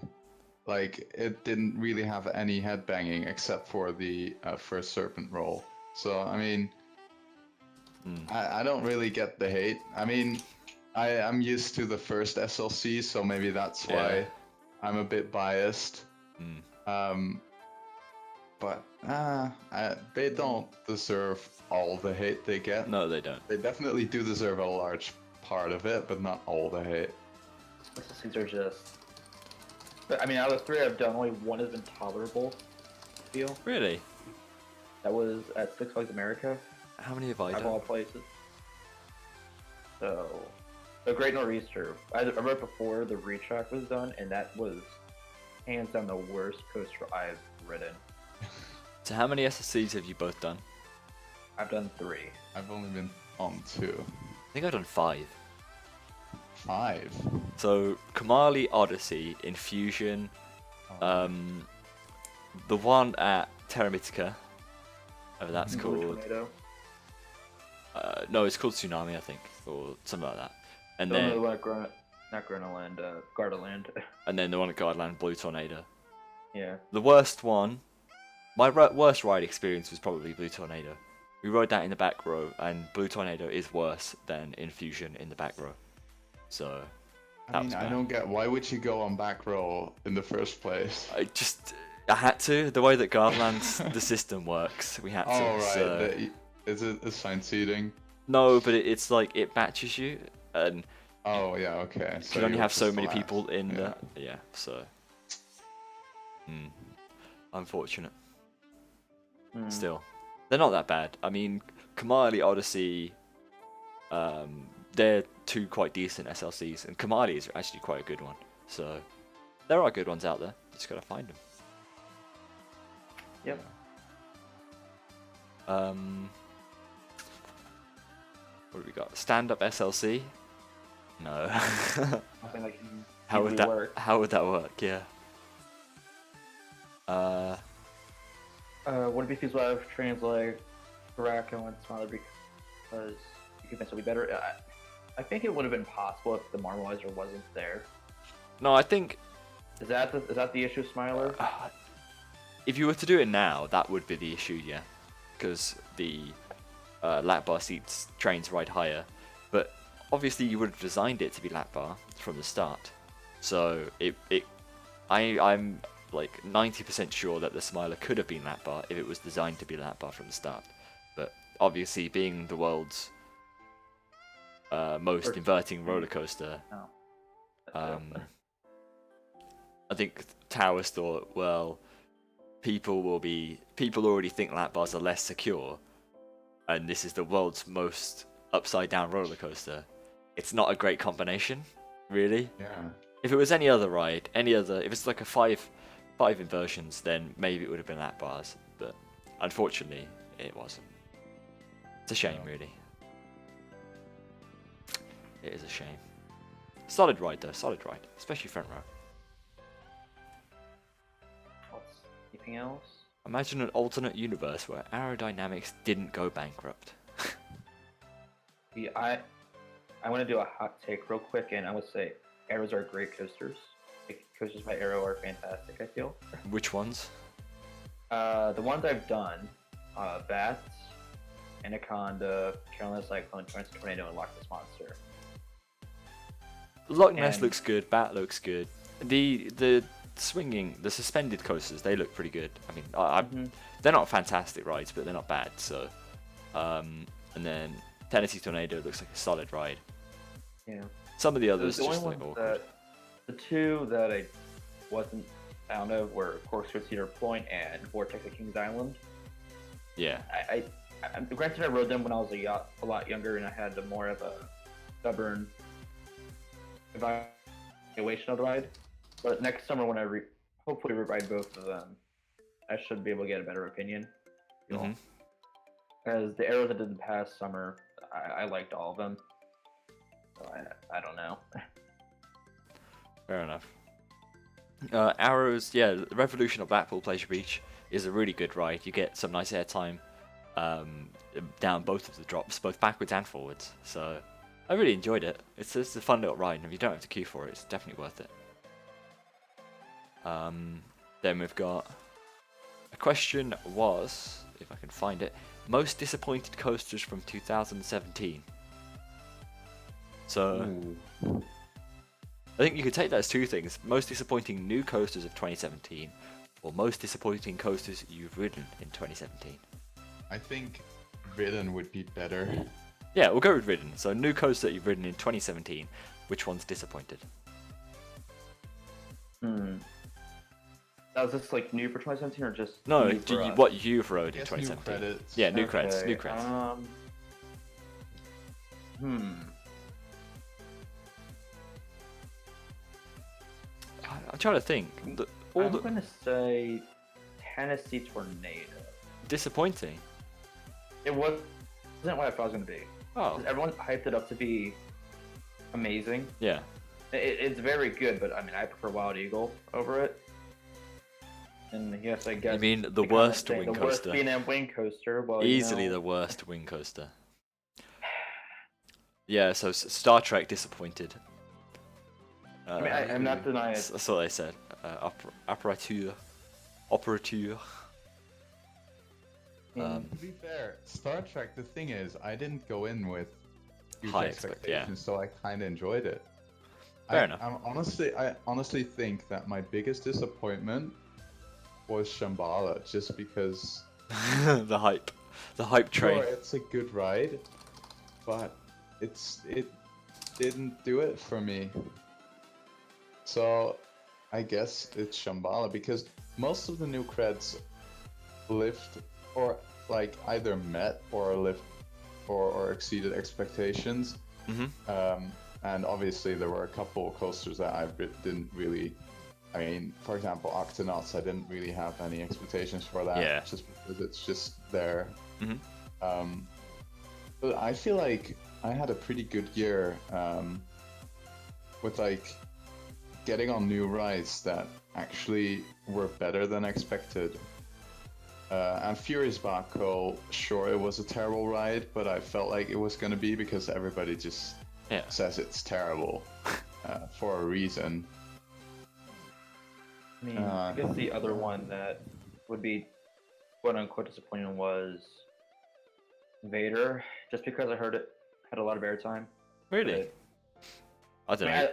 Like, it didn't really have any headbanging except for the first Serpent roll. So, I mean, I don't really get the hate. I mean, I'm used to the first SLC, so maybe that's why Yeah. I'm a bit biased. But they don't deserve all the hate they get. No, they don't. They definitely do deserve a large part of it, but not all the hate. SLCs are just. I mean, out of the 3 I've done, only one has been tolerable. I feel Really? that was at Six Flags America, How many have I of done? all places. So, the Great Nor'easter. I read before the retrack was done, and that was hands down the worst coaster I've ridden. So how many SLCs have you both done? I've done 3. I've only been on 2. I think I've done 5. 5. So Kamali, Odyssey, Infusion, the one at Terra Mythica, whatever that's Blue called. Tornado. No, it's called Tsunami, I think, or something like that. And Don't know then the one at not Gronaland, Gardaland. and then the one at Guardian Blue Tornado. Yeah. The worst one, my worst ride experience was probably Blue Tornado. We rode that in the back row, and Blue Tornado is worse than Infusion in the back row. So I that mean, was I bad. don't get why would you go on back row in the first place? I had to. The way that Guardland's the system works, we had to. Oh right, So. is it assigned seating? No, but it's like it batches you, and Oh yeah, okay. you can only you're have so just many last. people in Yeah. the. Yeah, so. Unfortunate. Still, they're not that bad. I mean, Kamali, Odyssey, they're 2 quite decent SLCs, and Kamali is actually quite a good one. So, there are good ones out there. Just gotta find them. Yep. What do we got? Stand-up SLC? No. Something that can How would easily that? work. How would that work? Yeah. Would it be feasible to have trains like Baracco and Smiler because you could potentially be better? I think it would have been possible if the Marmalizer wasn't there. No, I think Is that the issue, Smiler? if you were to do it now, that would be the issue, yeah, because the lap bar seats trains ride higher, but obviously you would have designed it to be lap bar from the start, so I'm like 90% sure that the Smiler could have been lap bar if it was designed to be lap bar from the start, but obviously being the world's most inverting roller coaster, No. I think Towers thought, well, people already think lap bars are less secure, and this is the world's most upside down roller coaster. It's not a great combination, really. Yeah. If it was any other ride, if it's like a five inversions, then maybe it would have been lap bars, but unfortunately, it wasn't. It's a shame, really. It is a shame. Solid ride though, solid ride, especially front row. What's anything else? Imagine an alternate universe where aerodynamics didn't go bankrupt. Yeah, I want to do a hot take real quick, and I would say Arrows are great coasters. Like, coasters by Arrow are fantastic, I feel. Which ones? The ones I've done, Bats, Anaconda, Carolina Cyclone, Tornado, and Loch Ness Monster. Loch Ness And- looks good, Bat looks good. The suspended coasters, they look pretty good. I mean, they're not fantastic rides, but they're not bad. So, and then Tennessee Tornado looks like a solid ride. Yeah. Some of the others The only just look ones awkward. the 2 that I wasn't found of were Corkscrew at Cedar Point and Vortex at Kings Island. Yeah, Granted, I rode them when I was a lot younger and I had more of a stubborn evaluation of the ride. But next summer, when I hopefully ride both of them, I should be able to get a better opinion. Mhm. Because the Arrows I did the past summer, I liked all of them. So I don't know. fair enough. Arrows, yeah, the Revolution of Blackpool Pleasure Beach is a really good ride. You get some nice airtime down both of the drops, both backwards and forwards. So I really enjoyed it. It's a fun little ride, and if you don't have to queue for it, it's definitely worth it. Then we've got a question was, if I can find it, most disappointed coasters from 2017. So I think you could take that as two things: most disappointing new coasters of 2017, or most disappointing coasters you've ridden in 2017. I think ridden would be better. Yeah, we'll go with ridden. So new coaster that you've ridden in 2017, which one's disappointed? That was just like new for 2017 or just No, new for us? what you've rode in Guess new 2017. credits. Yeah, new credits, Okay, new credits. I'm trying to think. I'm gonna say Tennessee Tornado. Disappointing. It wasn't what I thought it was gonna be. Oh, Everyone hyped it up to be amazing. yeah. It's very good, but I mean, I prefer Wild Eagle over it. And yes, I guess. You mean the they kinda worst say wing the worst coaster? B&M wing coaster. Well, Easily the worst wing coaster. Yeah, so Star Trek disappointed. I mean, I'm not denying it. That's what they said. Operateur. Operateur. To be fair, Star Trek, the thing is, I didn't go in with huge High expectations, so I kind of enjoyed it. Fair enough. I honestly think that my biggest disappointment was Shambhala, just because the hype train. sure, it's a good ride, but it didn't do it for me. So I guess it's Shambhala, because most of the new creds lift or like either met or lift or exceeded expectations. And obviously there were a couple of coasters that I didn't really. I mean, for example, Octonauts, I didn't really have any expectations for that. Yeah. Just because it's just there. But I feel like I had a pretty good year with like getting on new rides that actually were better than expected. And Furious Baco, sure, it was a terrible ride, but I felt like it was going to be because everybody just says it's terrible for a reason. I mean, I guess the other one that would be quote unquote disappointing was Vader, just because I heard it had a lot of airtime. Really? I don't know.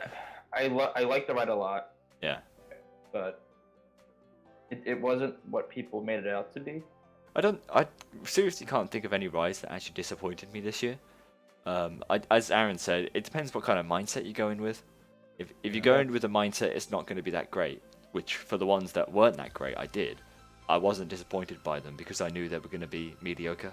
I like the ride a lot. Yeah. But it wasn't what people made it out to be. I seriously can't think of any rides that actually disappointed me this year. As Aaron said, it depends what kind of mindset you go in with. If you go in with a mindset it's not going to be that great, which for the ones that weren't that great, I wasn't disappointed by them because I knew they were going to be mediocre.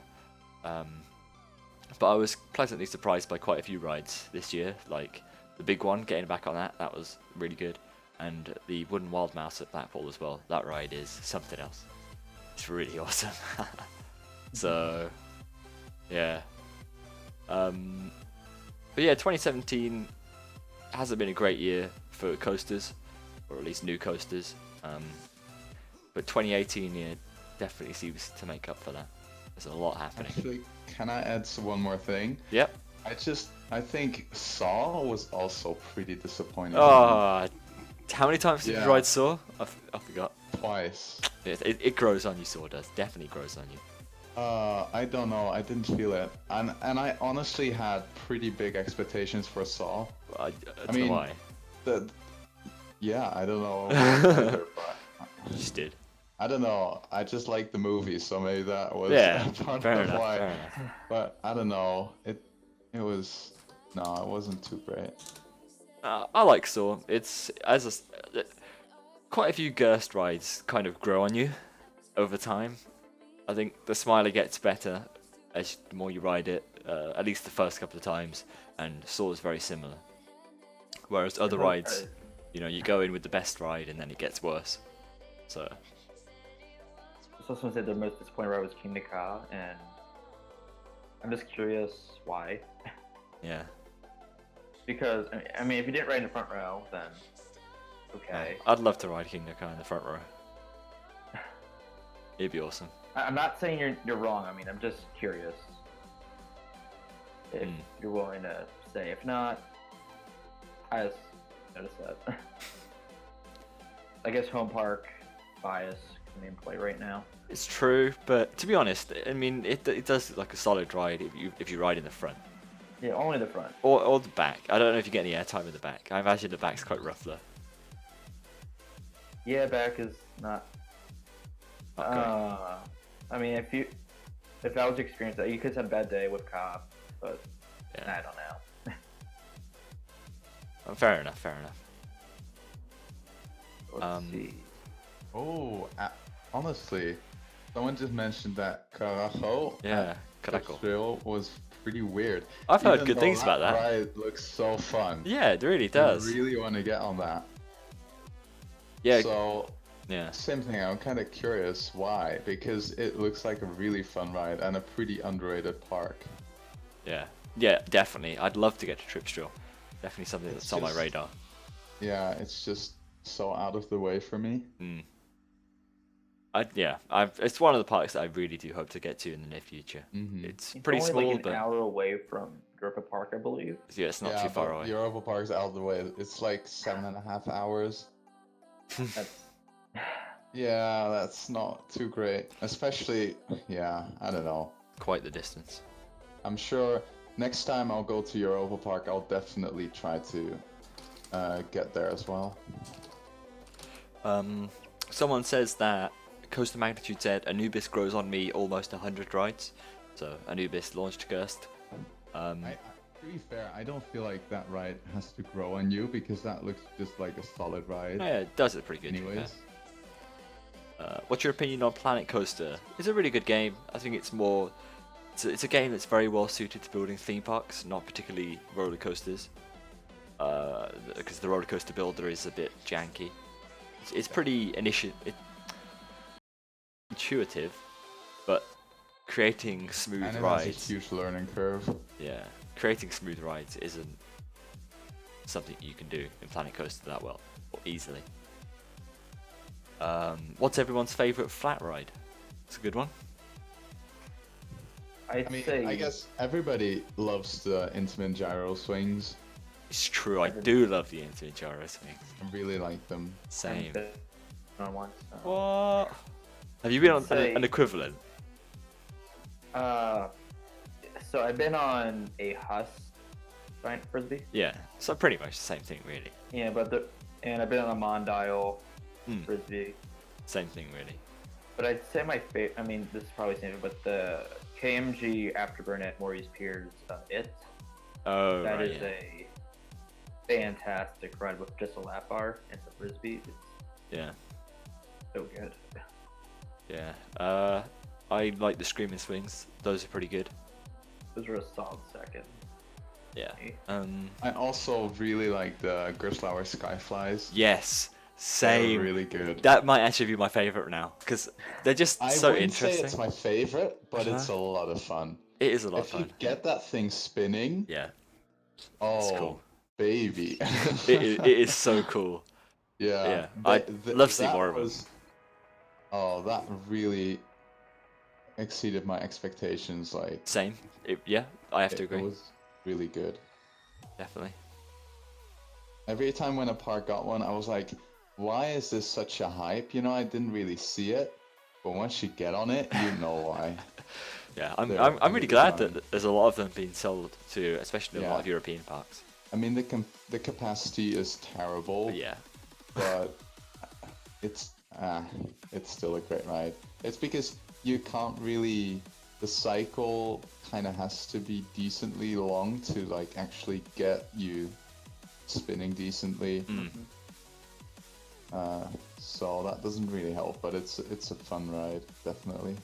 But I was pleasantly surprised by quite a few rides this year, like the big one, getting back on that was really good. And the Wooden Wild Mouse at Blackpool as well, that ride is something else. It's really awesome. So, yeah. But yeah, 2017 hasn't been a great year for coasters, or at least new coasters. But 2018, yeah, definitely seems to make up for that. There's a lot happening. Actually, can I add one more thing? Yep. I think Saw was also pretty disappointing. Oh, how many times did you Yeah. ride Saw? I forgot. Twice. It grows on you, Saw does. Definitely grows on you. I don't know. I didn't feel it, and I honestly had pretty big expectations for Saw. I don't mean, know why. Yeah, I don't know. Either, but You just did. I don't know. I just like the movie, so maybe that was part fair of enough, why. fair enough. But I don't know. It wasn't too great. I like Saw. It's quite a few Gerst rides kind of grow on you over time. I think the Smiler gets better as the more you ride it, at least the first couple of times, and Saw is very similar. Whereas other rides, you go in with the best ride and then it gets worse. So. I was supposed to say the most disappointing ride was King Ka, and I'm just curious why. Yeah. Because I mean, if you didn't ride in the front row, then okay. I'd love to ride King Car in the front row. It'd be awesome. I'm not saying you're wrong. I mean, I'm just curious if you're willing to say. If not, I just noticed that. I guess home park bias come in play right now. It's true, but to be honest, I mean, it does look like a solid ride if you ride in the front. Yeah, only the front. Or the back. I don't know if you get any airtime in the back. I imagine the back's quite rough though. Yeah, back is not. Okay. I mean, if that was your experience, you could have a bad day with cop, but Yeah. I don't know. Fair enough. Fair enough. Let's see. Oh, honestly, someone just mentioned that Carajo Yeah, at Carajo. Trail was pretty weird. I've heard Even good though things about that. Ride looks so fun. Yeah, it really I does. really want to get on that. Yeah. So, Yeah. same thing. I'm kind of curious why, because it looks like a really fun ride and a pretty underrated park. Yeah. Yeah, definitely. I'd love to get to Tripstrail. Definitely something It's that's on my just- radar. Yeah, it's just so out of the way for me. It's one of the parks that I really do hope to get to in the near future. Mhm. It's It's pretty only small, like an but hour away from Europa Park, I believe. yeah, it's not Yeah, too far but away. Europa Park's out of the way. It's like 7.5 hours. That's Yeah, that's not too great. Especially, yeah, I don't know. Quite the distance. I'm sure next time I'll go to Europa Park, I'll definitely try to get there as well. Someone says that Coaster Magnitude said Anubis grows on me almost 100 rides. So Anubis launched first. To be fair, I don't feel like that ride has to grow on you because that looks just like a solid ride. Yeah, it does it pretty good. to be Anyways, fair. What's your opinion on Planet Coaster? It's a really good game. I think it's more. It's a game that's very well suited to building theme parks, not particularly roller coasters. Because the roller coaster builder is a bit janky. It's pretty intuitive, but creating smooth and it has a rides. huge learning curve. Yeah, creating smooth rides isn't something you can do in Planet Coaster that well or easily. What's everyone's favourite flat ride? It's a good one. I'd I mean, say I guess everybody loves the intimate gyro swings. It's true. I do love the Infinite Gyro swings. I really like them. Same. on one. What? Have you been on Say- an equivalent? So I've been on a Huss giant frisbee. Yeah. So pretty much the same thing, really. Yeah, and I've been on a Mondial frisbee. Same thing, really. But I'd say my favorite. I mean, this is probably the same, but the KMG Afterburn at Maurice Piers, Oh, that right. is a fantastic ride with just a lap bar and the frisbee. It's Yeah. so good. Yeah. I like the Screaming Swings. Those are pretty good. Those are a solid second. Yeah. I also really like the Gerstlauer Skyflies. Yes. They're Same. really good. That might actually be my favorite now because they're just I so wouldn't interesting. say it's my favorite, but it's a Uh-huh. lot of fun. It is a lot If of you fun. get that thing spinning, Yeah. oh, cool. baby. It is so cool. Yeah. Yeah, I'd love to see that more of them. Oh, that really exceeded my expectations. Like, Same. Yeah, I have to it agree. was really good. Definitely. Every time when a park got one, I was like, why is this such a hype? You know, I didn't really see it, but once you get on it, you know why. Yeah, They're I'm really really glad fun. that there's a lot of them being sold to, especially a lot Yeah. of European parks. I mean, the capacity is terrible, But yeah. but it's still a great ride. It's because you can't really, the cycle kind of has to be decently long to like actually get you spinning decently. So that doesn't really help, but it's a fun ride, definitely.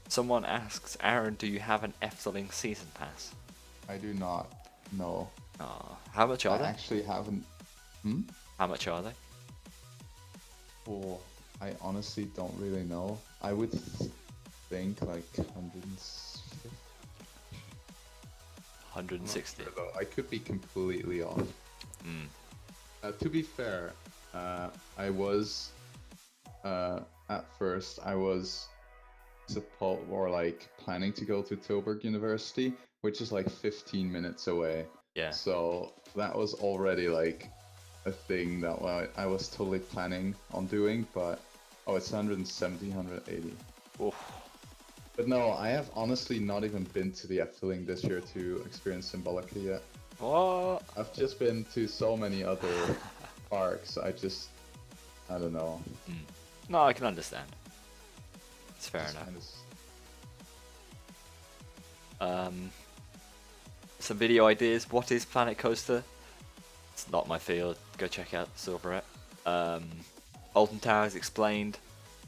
Someone asks, Aaron, do you have an Efteling season pass? I do not know. How much are I they? actually haven't. How much are they? Oh, I honestly don't really know. I would think like 160. 160. I could be completely off. To be fair, I was at first I was planning to go to Tilburg University, which is like 15 minutes away. Yeah. So that was already like a thing that I was totally planning on doing, but it's 170, 180. Oof. But no, I have honestly not even been to the Efteling this year to experience Symbolica yet. What? I've just been to so many other parks. I don't know. No, I can understand. It's fair Just enough. Some video ideas. What is Planet Coaster? It's not my field. Go check out Silverette. Alton Towers explained.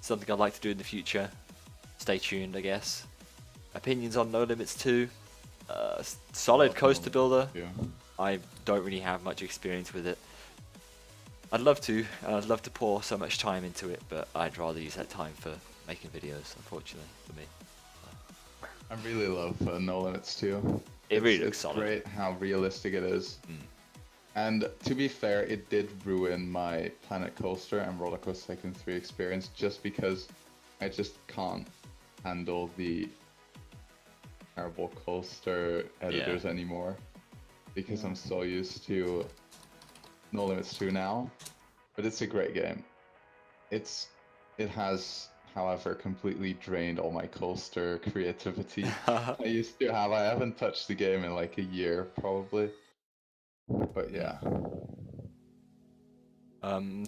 Something I'd like to do in the future. Stay tuned, I guess. Opinions on No Limits 2. Solid coaster builder. Yeah. I don't really have much experience with it. I'd love to. I'd love to pour so much time into it, but I'd rather use that time for making videos, unfortunately, for me. I really love No Limits too. It really looks it's solid. great how realistic it is. And to be fair, it did ruin my Planet Coaster and Roller Coaster Tycoon 3 experience just because I just can't handle the terrible coaster editors anymore. Because I'm so used to No Limits 2 now. But it's a great game. It has, however, completely drained all my coaster creativity I used to have. I haven't touched the game in like a year, probably. But yeah.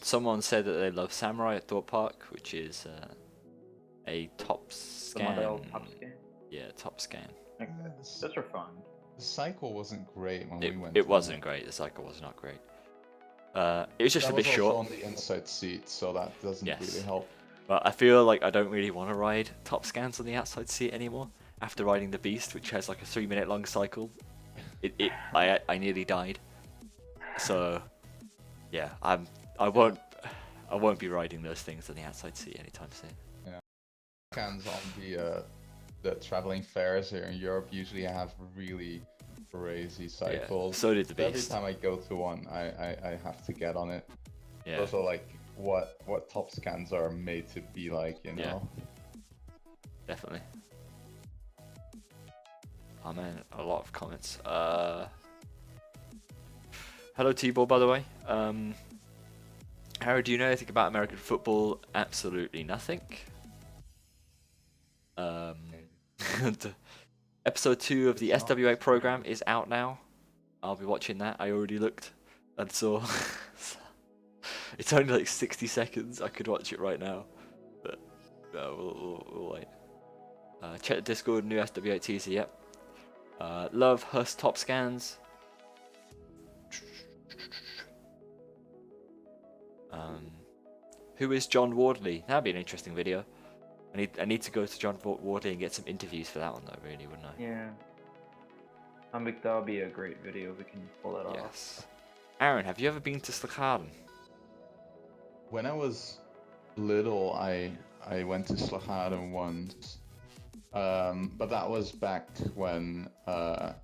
Someone said that they love Samurai at Thorpe Park, which is a top The scan. model top scan. Yeah, top scan. Okay. Those are fun. The cycle wasn't great when we went. It wasn't great. The cycle was not great. It was just That a bit was short. also on the inside seat, so that doesn't really help. But I feel like I don't really want to ride top scans on the outside seat anymore. After riding the Beast, which has like a 3-minute long cycle, I nearly died. So yeah, I won't be riding those things on the outside seat anytime soon. Yeah, scans on the traveling fairs here in Europe usually have really crazy cycles. So did the Every Beast. time I go to one, I have to get on it. Yeah. It's also like what top scans are made to be like, you know. Definitely. Oh man, a lot of comments. Hello T-Ball, by the way. Harry, do you know anything about American football? Absolutely nothing. Episode 2 of the SWA program is out now. I'll be watching that. I already looked and saw. It's only like 60 seconds. I could watch it right now, but no, we'll wait. Check the Discord, new SWA teaser. Yep. Love Hus top scans. Who is John Wardley? That'd be an interesting video. I need to go to John Wardley and get some interviews for that one though, really, wouldn't I? Yeah. That would be a great video if we can pull that off. Yes. Aaron, have you ever been to Slaghaden? When I was little, I went to Slaghaden once, but that was back when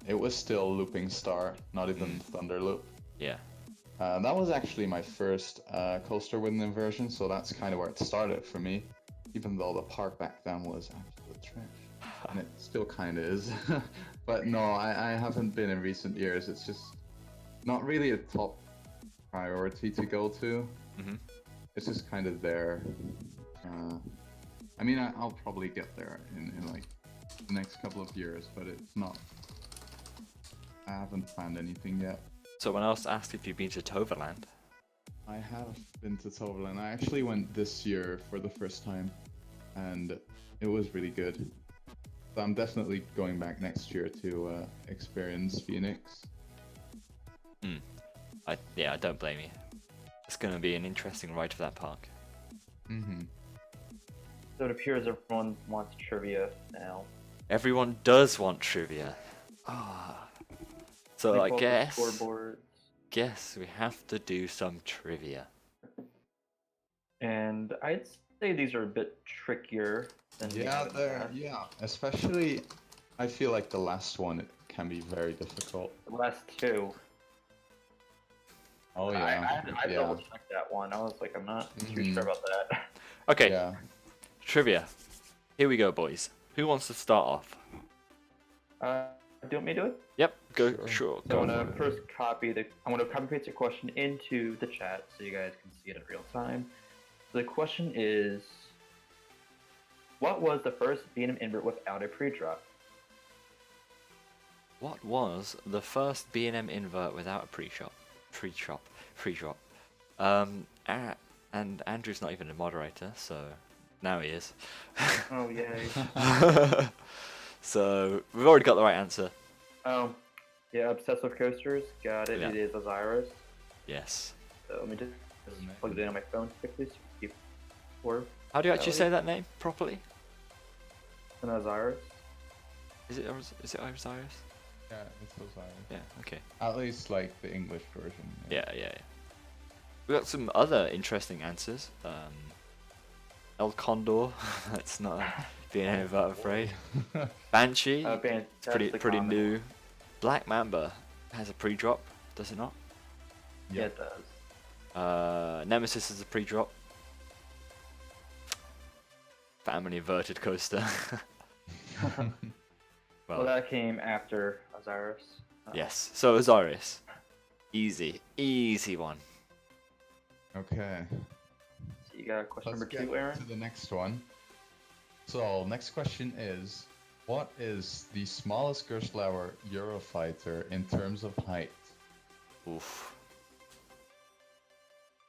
it was still Looping Star, not even Thunderloop. Yeah. That was actually my first coaster with an inversion, so that's kind of where it started for me. Even though the park back then was absolute trash, and it still kind of is. But no, I haven't been in recent years. It's just not really a top priority to go to. It's just kind of there. I mean, I'll probably get there in like the next couple of years, but it's not. I haven't planned anything yet. Someone else asked if you've been to Toverland. I have been to Toverland. I actually went this year for the first time, and it was really good. So I'm definitely going back next year to experience Phoenix. I don't blame you. It's going to be an interesting ride for that park. So it appears everyone wants trivia now. Everyone does want trivia. So We I pull up the guess scoreboards. we have to do some trivia. And I'd say these are a bit trickier than we have in the past. Especially, I feel like the last one can be very difficult. The last two. Oh I yeah. I Yeah. double checked that one. I was like, I'm not too Mhm. sure about that. Okay, Yeah. trivia. Here we go, boys. Who wants to start off? Do you want me to do it? Yep, go. Sure. Sure, So go. I'm for gonna it. first I'm gonna copy paste the question into the chat so you guys can see it in real time. The question is, what was the first B&M invert without a pre-drop? What was the first B&M invert without a pre-shop? Pre-drop. And Andrew's not even a moderator, so now he is. Oh yay! So we've already got the right answer. Oh, yeah, obsessed with coasters. Got it. Yeah. It is Osiris. Yes. So let me just plug it in on my phone quickly. So keep or How do you actually Ellie? say that name properly? an Osiris. Is it Osiris? Yeah, it's Osiris. Yeah. Okay. At least like the English version. Yeah. We got some other interesting answers. El Condor. That's not a B&M invert, I'm afraid. Banshee. Band, It's pretty that's the common new. one. Black Mamba has a pre-drop, does it not? Yeah, Yep. it does. Nemesis is a pre-drop. Family inverted coaster. Well, well, that came after Osiris. yes. So Osiris, easy one. Okay. So you got question Let's number get 2, Aaron. to the next one. So next question is, what is the smallest Gerstlauer Eurofighter in terms of height? Oof.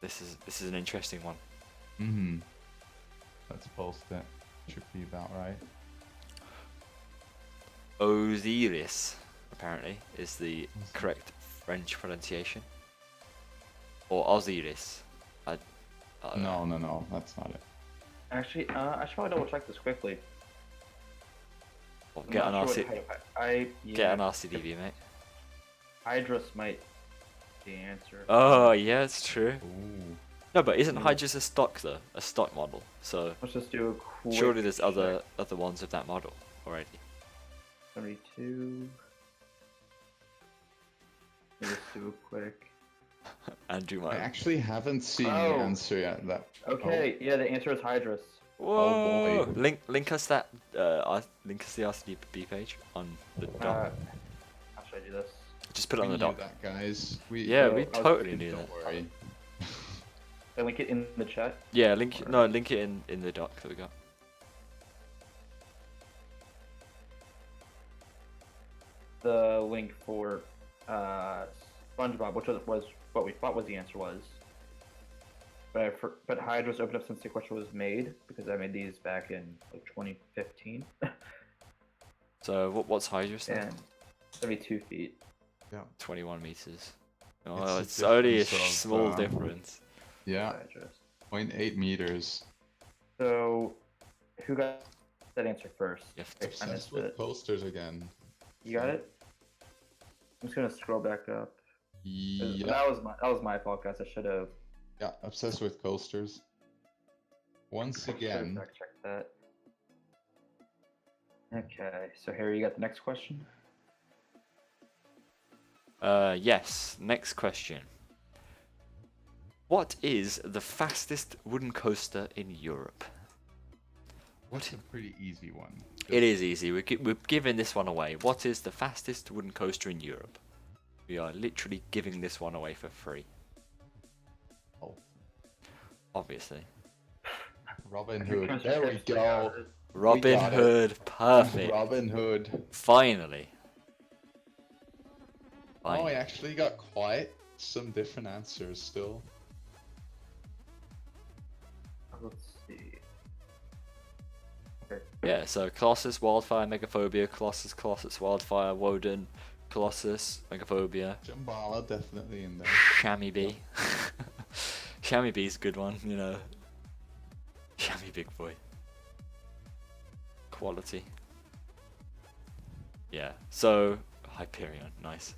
This is an interesting one. Mm-hmm. Let's post it. Should be about right. Osiris, apparently, is the correct French pronunciation. Or Osiris. I don't know. No, that's not it. Actually, I should probably double check this quickly. Well, I'm get an not sure RC, what type yeah, get an RCDV, mate. Hydrus might be the answer. Oh yeah, it's true. Ooh. No, but isn't Mm. Hydrus a stock though? A stock model. So Let's just do a quick surely there's check. other ones of that model already. 72. Let's do a quick. Andrew I might. actually haven't seen the Oh. answer yet. That. Okay, yeah, the answer is Hydrus. Whoa! boy. Link us that. Link us the RCDB page on the doc. How should I do this? Just put it We on the knew doc. that, guys. Yeah, So, we I was totally thinking, knew Don't that. worry. Can I link it in the chat? Yeah, link it in the doc that we got. The link for SpongeBob, which was what we thought was the answer was. But Hydrus opened up since the question was made because I made these back in like 2015 So what's Hydrus then? and 72 feet. Yeah. 21 meters. a Oh, it's only a difference of, small difference. Yeah. Hydrus. 0.8 meters. So, who got that answer first? You have to- I Obsessed missed with it. posters again. You got it? I'm just gonna scroll back up. Yeah. That was my fault, guys. I should have Yeah. Obsessed with coasters. Once again. fact checked that. Okay, so Harry, you got the next question. Yes. Next question. What is the fastest wooden coaster in Europe? What's a pretty easy one? It is easy. We're giving this one away. What is the fastest wooden coaster in Europe? We are literally giving this one away for free. Oh, Obviously. Robin Your Hood. country There we actually go. got it. Robin got it. Hood. Perfect. Robin Hood. Finally. Oh, I Finally. actually got quite some different answers still. Let's see. Okay. Yeah, so Colossus, Wildfire, Megaphobia, Colossus, Wildfire, Woden, Colossus, Megaphobia, Jambala definitely in there. Chamois Bee. Chamois Bee's a good one, you know. Chamois big boy. Quality. Yeah, so Hyperion, nice.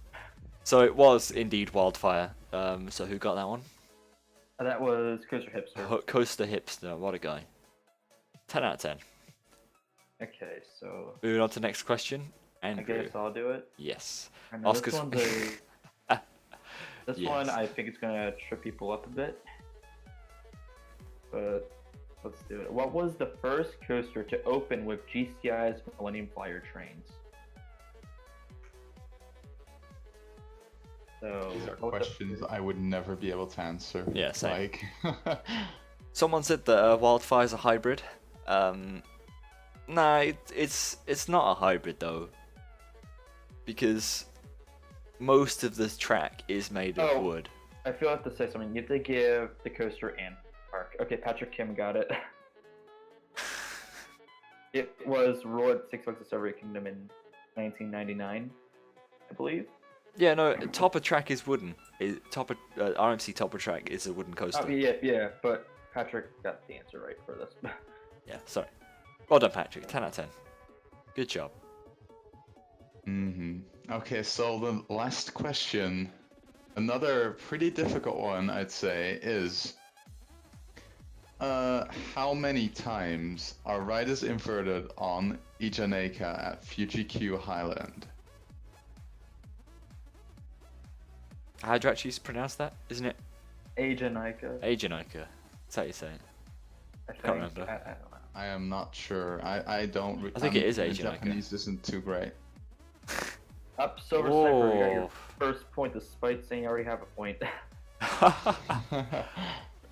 So it was indeed Wildfire. So who got that one? That was Coaster Hipster. Coaster Hipster, what a guy. 10 out of 10. Okay, so Moving on to the next question. I Andrew. guess I'll do it. Yes. I know Ask this us- one's a This Yes. one, I think it's gonna trip people up a bit. But let's do it. What was the first coaster to open with GCI's Millennium Flyer trains? So These are what was the questions first- I would never be able to answer. Yeah, same. Like, Someone said that Wildfire's a hybrid. Nah, it's not a hybrid though, because most of this track is made of Oh. wood. I feel I have to say something. You have to give the coaster and park. Okay, Patrick Kim got it. It was rolled at Six Flags Discovery Kingdom in 1999, I believe. Yeah, no, Topper track is wooden. RMC Topper track is a wooden coaster. Oh, yeah, but Patrick got the answer right for this. Yeah, sorry. Well done, Patrick. 10 out of 10. Good job. Okay, so the last question, another pretty difficult one, I'd say, is how many times are riders inverted on Ijaneka at Fuji Q Highland? How do you actually pronounce that? Isn't it Ajanika, Ajanika? That's how you say it. I think. can't remember. I don't know. I am not sure. I don't. I think it is my Ajanika. Japanese isn't too great. Up, Silver Surfer, you got your Oh. first point despite saying you already have a point.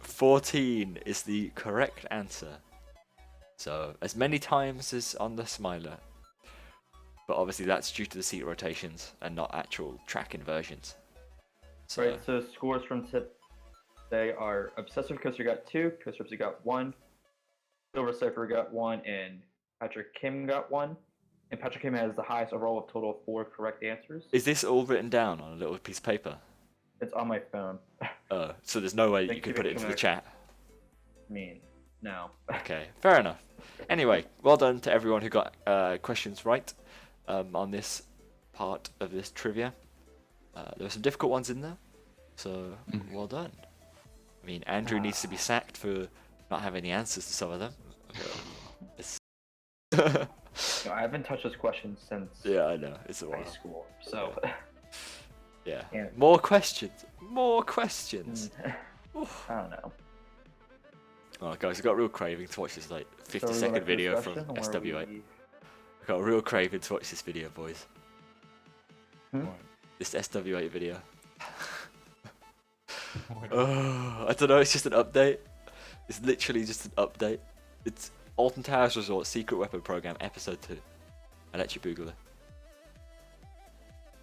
14 is the correct answer. So, as many times as on the Smiler. But obviously that's due to the seat rotations and not actual track inversions. So, Right, so scores from today are Obsessive Coaster got 2, Coaster Obsessive got 1, Silver Surfer got 1, and Patrick Kim got 1. And Patrick Kim has the highest overall of total of 4 correct answers. is this all written down on a little piece of paper? It's on my phone. So there's no way that you Thank could you, put it into the Victor. chat. I mean, no. Okay, fair enough. Anyway, well done to everyone who got questions right on this part of this trivia. There were some difficult ones in there, so well done. I mean, Andrew needs to be sacked for not having the answers to some of them. No, I haven't touched this question since Yeah, I know, it's a high while. school, so. Yeah. Yeah. More questions. More questions. I don't know. Oh, guys, I've got a real craving to watch this like So we 50-second go back to video this from question, or SW8. we- I've got a real craving to watch this video, boys. Hmm? This SW8 video. What- Oh, I don't know, it's just an update. It's literally just an update. It's Alton Towers Resort Secret Weapon Program Episode 2. I'll let you Google it.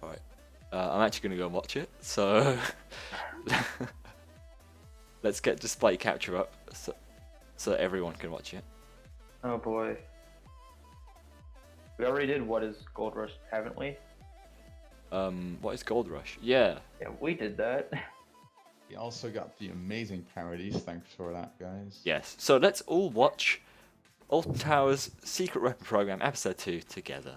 Alright. I'm actually going to go and watch it, so... Let's get display capture up so everyone can watch it. Oh boy. We already did What is Gold Rush, haven't we? What is Gold Rush? Yeah. Yeah, we did that. We also got the amazing parodies. Thanks for that, guys. Yes. So let's all watch Alton Towers Secret Weapon Program Episode 2 together.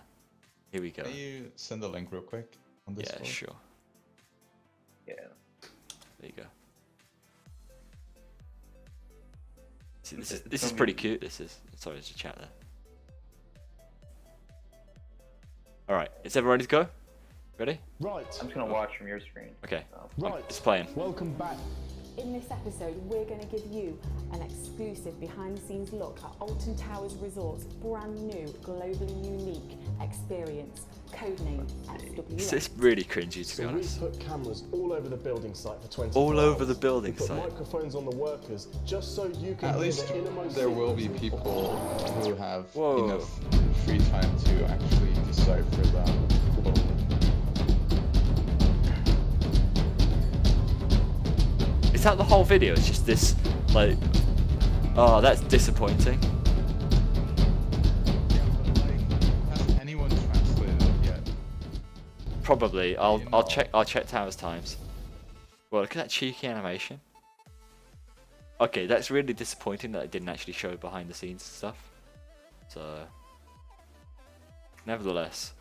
Here we go. Can you send a link real quick on this? Yeah, sure. Yeah. There you go. See, this Okay, is tell pretty me- cute. This is. Sorry, there's a chat there. All right, is everyone ready to go? Ready? Right, I'm just gonna watch from your screen. Okay. So. right. It's playing. Welcome back. In this episode, we're going to give you an exclusive behind-the-scenes look at Alton Towers Resort's brand new, globally unique experience, codename It's SWS. really cringy, to be So we honest. put cameras all over the building site for 24 All hours. over the building we put site. microphones on the workers just so you can At hear least the innermost there will be secrets. people who have Whoa. enough free time to actually decipher that. Is that the whole video? It's just this, like... Oh, that's disappointing. Has anyone translated it yet? Probably. I'll No. check Towers Times. Well, look at that cheeky animation. Okay, that's really disappointing that it didn't actually show behind the scenes stuff. So, nevertheless,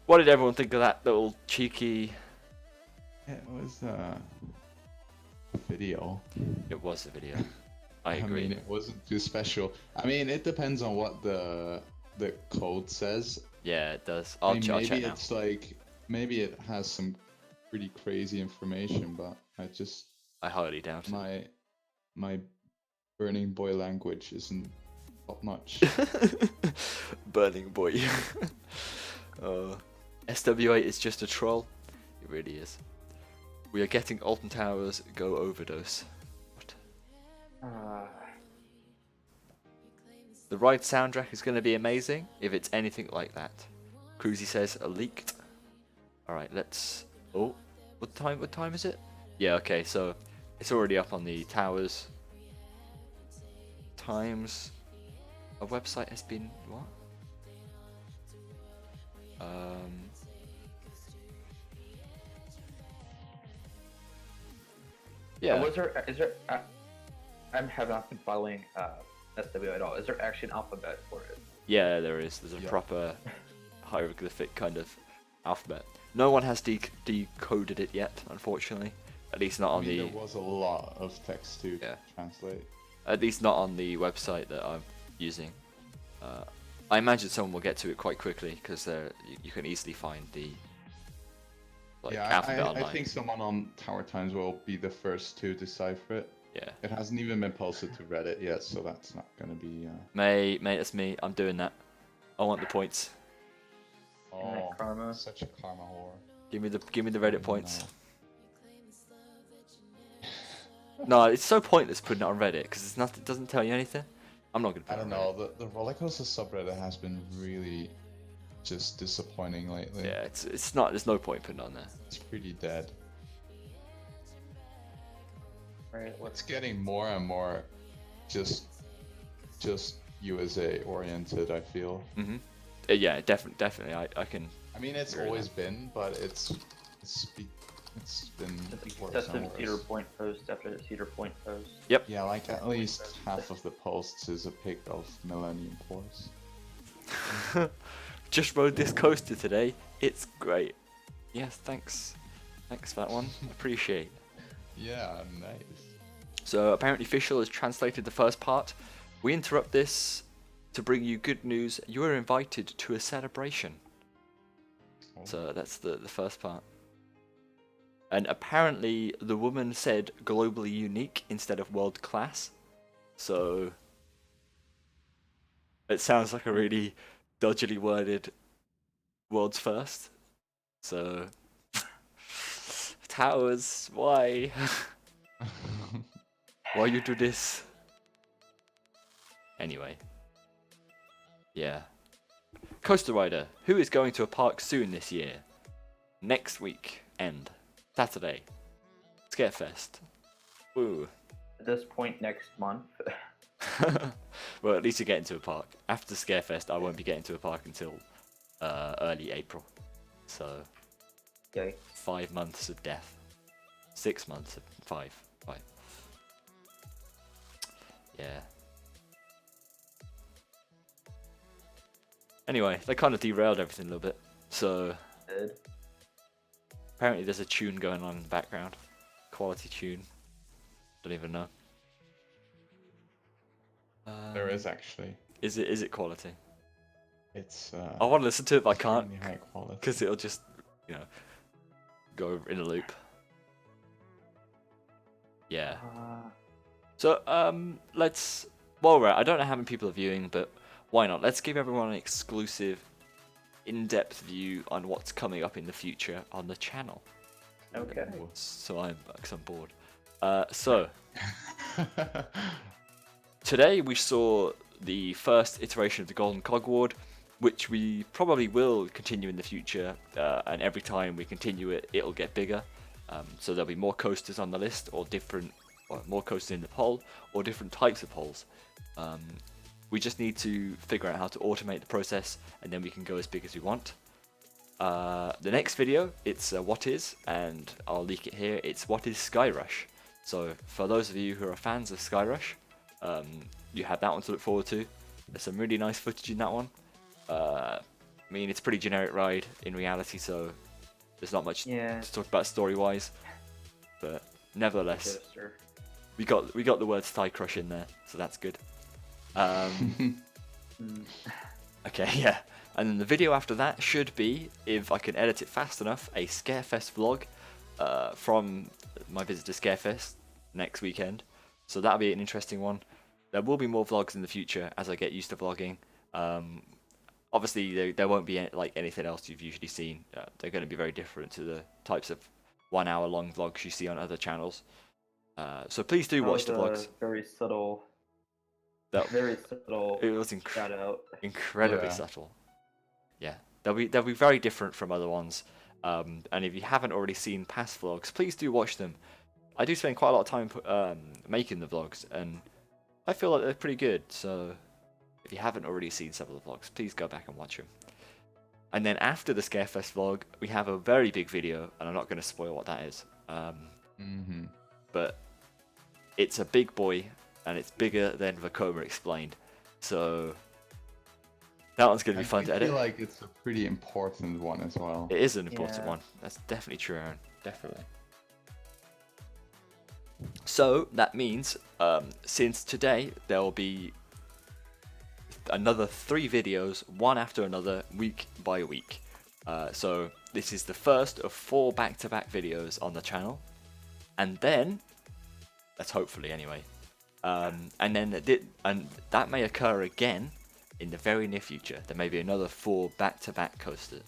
what did everyone think of that little cheeky? It was a video. It was a video. I agree. mean, it wasn't too special. I mean, it depends on what the code says. Yeah, it does. I I'll mean, check maybe now. it's like maybe it has some pretty crazy information, but I highly doubt it. my Burning Boy language isn't top notch. Burning Boy. SW8 is just a troll. It really is. We are getting Alton Towers Go Overdose. What? The ride soundtrack is going to be amazing if it's anything like that. Cruzy says leaked. Alright, let's... Oh, what time is it? Yeah, okay, so it's already up on the Towers Times. A website has been... what? Yeah. Is there? I have not been following SW at all. Is there actually an alphabet for it? Yeah, there is. There's a proper hieroglyphic kind of alphabet. No one has decoded it yet, unfortunately. At least not on There was a lot of text to translate. At least not on the website that I'm using. I imagine someone will get to it quite quickly because you can easily find the alphabet online. I think someone on Tower Times will be the first to decipher it. Yeah. It hasn't even been posted to Reddit yet, so that's not going to be... Mate, that's me. I'm doing that. I want the points. Oh, karma. Such a karma whore. Give me the Reddit points. No, it's so pointless putting it on Reddit because it doesn't tell you anything. I'm not gonna. I don't know. The roller coaster subreddit has been really just disappointing lately. Yeah, it's not. There's no point putting it on there. It's pretty dead. Right. It's getting more and more just USA oriented, I feel. Mhm. Yeah, definitely. I can. I mean, it's always been, but it's been worse and Cedar worse. Point post after Cedar Point post. Yep. Yeah, like at least half of the posts is a pic of Millennium Force. Just rode this coaster today. It's great. Yes, thanks. Thanks for that one. Appreciate. Yeah, nice. So apparently Fischl has translated the first part. We interrupt this to bring you good news. You are invited to a celebration. Oh. So that's the first part. And apparently the woman said globally unique instead of world class. So it sounds like a really dodgily worded world's first. So Towers, why? Why you do this? Anyway. Yeah. Coaster Rider, who is going to a park soon this year? Next week, Saturday. Scarefest. Woo. At this point next month. Well, at least you're getting to a park. After Scarefest, I won't be getting to a park until early April. So, Okay. 5 months of death. 6 months of 5. Yeah. Anyway, they kind of derailed everything a little bit. So, Did. apparently there's a tune going on in the background. Quality tune. Don't even know. There is actually. Is it quality? It's. I want to listen to it, but I can't extremely high quality. because it'll just, go in a loop. Yeah. So while we're at, I don't know how many people are viewing, but why not? Let's give everyone an exclusive, in-depth view on what's coming up in the future on the channel. Okay. So I'm bored. So today we saw the first iteration of the Golden Cogward, which we probably will continue in the future, and every time we continue it, it'll get bigger. So there'll be more coasters on the list, or more coasters in the poll, or different types of polls. We just need to figure out how to automate the process, and then we can go as big as we want. The next video, it's what is, and I'll leak it here. It's what is Skyrush. So for those of you who are fans of Skyrush, you have that one to look forward to. There's some really nice footage in that one. I mean, it's a pretty generic ride in reality, so there's not much to talk about story-wise. But nevertheless, we got the word Sky Crush in there, so that's good. Okay, yeah. And then the video after that should be, if I can edit it fast enough, a Scarefest vlog from my visit to Scarefest next weekend. So that'll be an interesting one. There will be more vlogs in the future as I get used to vlogging. Obviously, there won't be like anything else you've usually seen. They're going to be very different to the types of 1 hour long vlogs you see on other channels. So please do watch the vlogs. Very subtle. That- Very subtle. It was shout out. incredibly Yeah. subtle. Yeah, they'll be very different from other ones. And if you haven't already seen past vlogs, please do watch them. I do spend quite a lot of time making the vlogs, and I feel like they're pretty good. So if you haven't already seen some of the vlogs, please go back and watch them. And then after the Scarefest vlog, we have a very big video, and I'm not going to spoil what that is. But it's a big boy, and it's bigger than Vekoma explained. So that one's going to be fun to I edit. feel like it's a pretty important one as well. It is an important Yeah. one. That's definitely true, Aaron. Definitely. So that means since today there will be another 3 videos, one after another, week by week. So this is the first of 4 back-to-back videos on the channel, and then that's hopefully anyway. And then and that may occur again in the very near future. There may be another 4 back-to-back coaster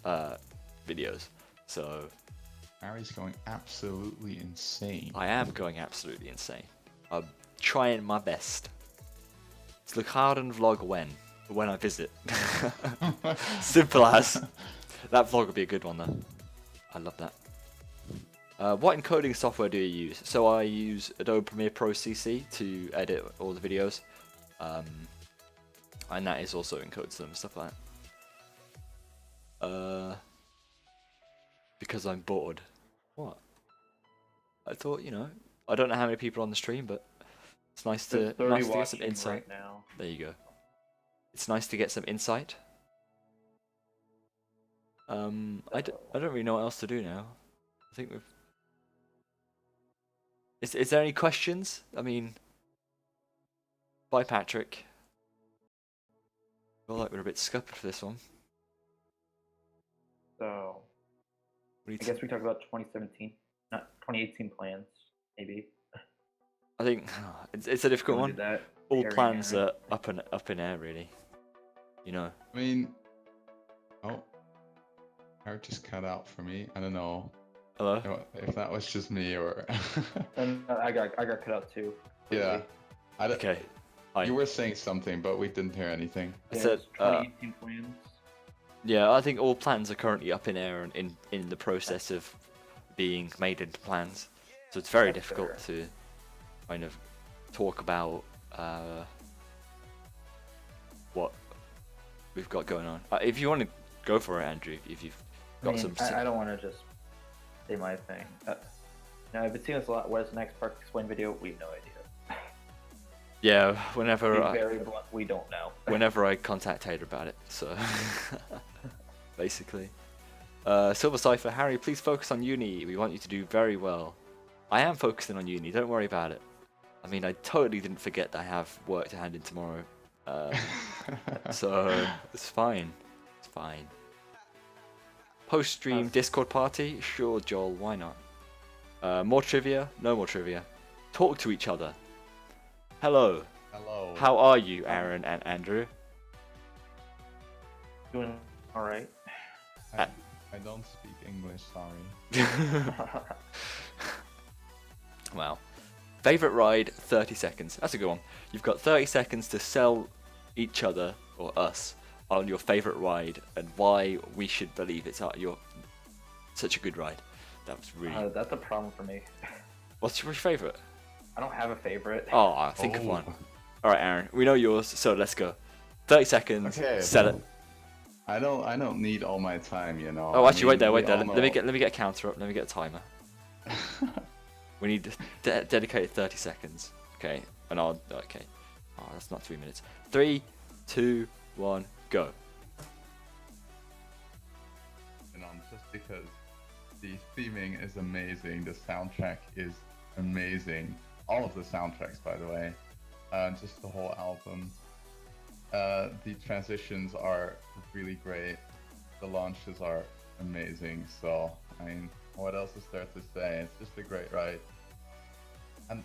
videos. So Harry's going absolutely insane. I am going absolutely insane. I'm trying my best. Slukharen vlog when I visit. Simple as. That vlog will be a good one though. I love that. What encoding software do you use? So I use Adobe Premiere Pro CC to edit all the videos. And that is also encodes them, stuff like that. Because I'm bored. What? I thought, I don't know how many people are on the stream, but it's nice There's to 30 get some watching insight. right now. There you go. It's nice to get some insight. I don't really know what else to do now. I think we've. Is there any questions? I mean, bye Patrick. I feel like we're a bit scuppered for this one. So We need I to- guess we talked about 2017, not 2018 plans, maybe. I think it's a difficult Wanna do one. that. All Harry, plans Aaron. are up in air, really. I mean, oh, Harry just cut out for me. I don't know Hello. if that was just me or. And I got cut out too. Yeah. I don't, Okay. Hi. You were saying something, but we didn't hear anything. I Yeah, said, 2018 plans. yeah, I think all plans are currently up in air and in the process of being made into plans. So it's very That's difficult to kind of talk about what we've got going on. If you want to go for it, Andrew, if you've got some. I don't want to just say my thing. Now, I've been seeing this a lot. What is the next Park Explain video? We have no idea. Yeah, To whenever be very blunt, we don't know. whenever I contact Taylor about it. So basically, Silver Cipher, Harry, please focus on uni. We want you to do very well. I am focusing on uni. Don't worry about it. I mean, I totally didn't forget that I have work to hand in tomorrow. So it's fine. It's fine. Post stream Discord party? Sure, Joel. Why not? More trivia? No more trivia. Talk to each other. Hello. Hello. How are you, Aaron and Andrew? Doing all right. I don't speak English, sorry. Wow. Favorite ride, 30 seconds. That's a good one. You've got 30 seconds to sell each other, or us, on your favorite ride and why we should believe it's such a good ride. That was really... That's a problem for me. What's your favorite? I don't have a favorite. Oh, think of Oh. one. Alright, Aaron. We know yours, so let's go. 30 seconds, Okay. sell it. I don't need all my time, you know. Oh, I actually, mean, wait there. we Let all me know- get a counter up. Let me get a timer. We need dedicated 30 seconds. Okay, and I'll. Okay. Oh, that's not 3 minutes. 3, 2, 1, go. Just because the theming is amazing, the soundtrack is amazing. All of the soundtracks, by the way, just the whole album. The transitions are really great. The launches are amazing. So I mean, What else is there to say? It's just a great ride. And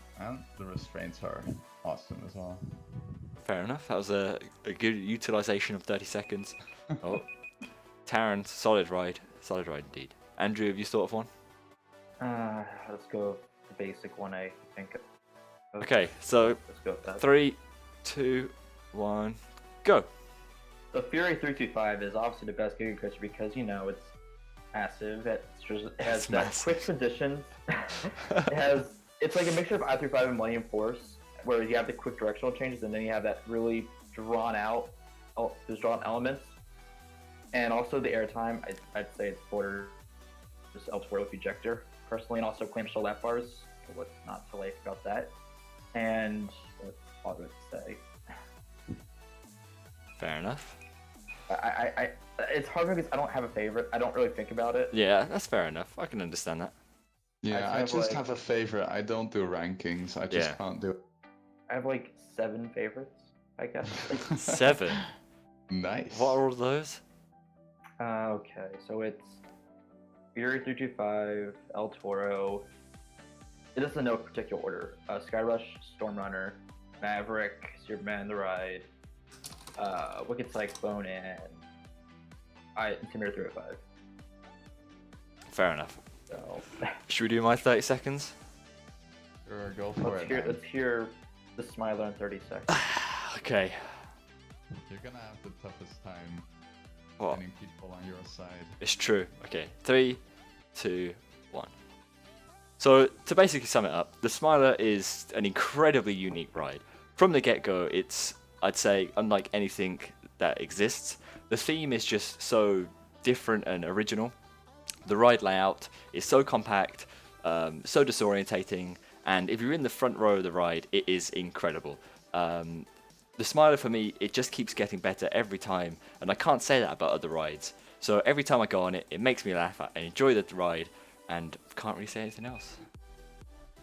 the restraints are awesome as well. Fair enough. That was a good utilization of 30 seconds. Oh, Taran, solid ride. Solid ride indeed. Andrew, have you thought of one? Let's go with the basic one, I think. Okay, so Let's go with that. 3, 2, 1, go. The Fury 325 is obviously the best Giga Coaster because, you know, it's massive. It has It's that massive. quick transitions. It's like a mixture of I-35 and Millennium Force, where you have the quick directional changes and then you have that really those drawn elements. And also the airtime, I'd say it's borders El Toro with ejector, personally, and also clamshell lap bars. What's not to like about that? And what's all to say? Fair enough. I it's hard because I don't have a favorite. I don't really think about it. Yeah, that's fair enough. I can understand that. Yeah, I have, just like- have a favorite. I don't do rankings. I just Yeah. can't do it. I have like 7 favorites, I guess. 7. Nice. What are all those? Okay, so it's Fury 325, El Toro. It is in no particular order. Skyrush, Stormrunner, Maverick, Superman the Ride, Wicked Cyclone, and Intimidator 305. Fair enough. So Should we do my 30 seconds? Sure, go for it. man. let's hear the Smiler in 30 seconds. Okay. You're gonna have the toughest time What? getting people on your side. It's true. Okay. 3, 2, 1. So to basically sum it up, the Smiler is an incredibly unique ride. From the get-go, it's, I'd say, unlike anything that exists. The theme is just so different and original. The ride layout is so compact, so disorientating, and if you're in the front row of the ride, it is incredible. The Smiler for me, it just keeps getting better every time, and I can't say that about other rides. So every time I go on it, it makes me laugh, I enjoy the ride, and can't really say anything else.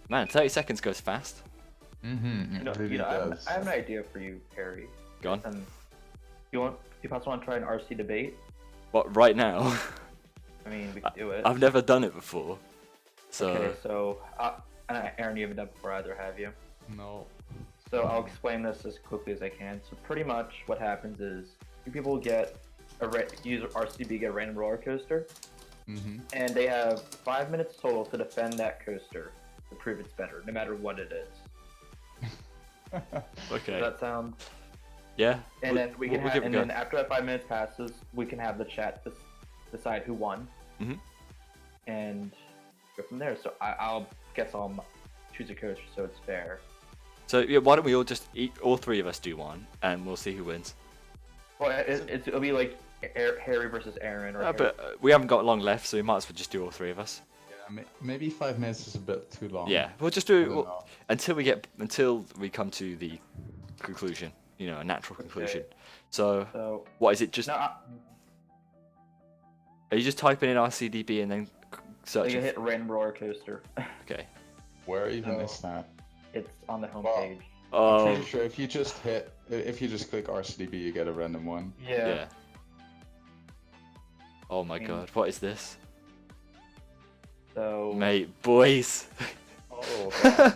Man, 30 seconds goes fast. Mm-hmm. It really does. I have an idea for you, Harry. Go on. You possibly want to try an RC debate? What, right now? I mean, we could do it. I've never done it before. So, Okay, so Aaron, you haven't done it before either, have you? No. So I'll explain this as quickly as I can. So pretty much what happens is you people get use RCB, get a random roller coaster, Mm-hmm. and they have 5 minutes total to defend that coaster to prove it's better, no matter what it is. okay. Does that sound? Yeah. And then we can we'll have, give it a and go. then after that 5 minutes passes, we can have the chat decide who won, Mhm. and go from there. So I'll choose a coaster so it's fair. So yeah, why don't we all 3 of us do one, and we'll see who wins. Well, it'll be like Harry versus Aaron, or Harry. But we haven't got long left, so we might as well just do all 3 of us. Yeah, maybe 5 minutes is a bit too long. Yeah, we'll just I do don't it know. until we come to the conclusion. You know, a natural conclusion. So So what is it? Just no, are you just typing in RCDB and then you searching? can hit random roller coaster. Okay. Where even No. is that? It's on the Well, homepage. I'm Oh pretty sure if you just click RCDB, you get a random one. yeah. Oh my mean- god, what is this, So mate? Boys. oh,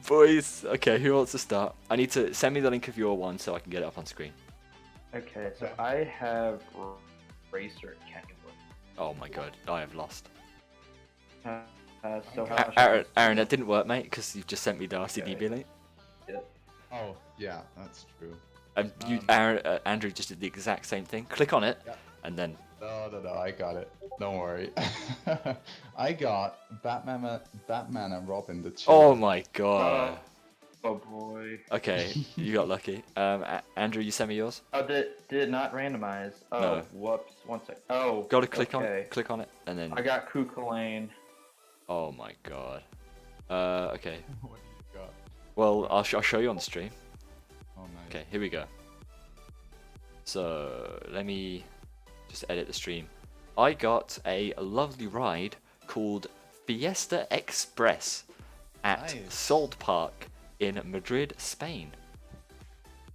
Boys, okay, who wants to start? I need to send me the link of your one so I can get it up on screen. okay. So I have Racer at Kennywood. Oh my god, I have lost. So how much? Aaron, that didn't work, mate, because you've just sent me the RCDB link. Oh, yeah, that's true. And Andrew just did the exact same thing. Click on it, Yeah. and then No, I got it. Don't worry. I got Batman and Robin the Chill. oh my god. Oh boy. Okay, you got lucky. Andrew, you send me yours. Oh, did it not randomize? Oh, No. whoops. One sec. Oh. Got to click okay. on it, and then. I got Kuka Lane. Oh my god. Okay. What do you got? Well, I'll show you on the stream. Oh, nice. Okay, here we go. So let me just edit the stream. I got a lovely ride called Fiesta Express at Nice. Salt Park in Madrid, Spain.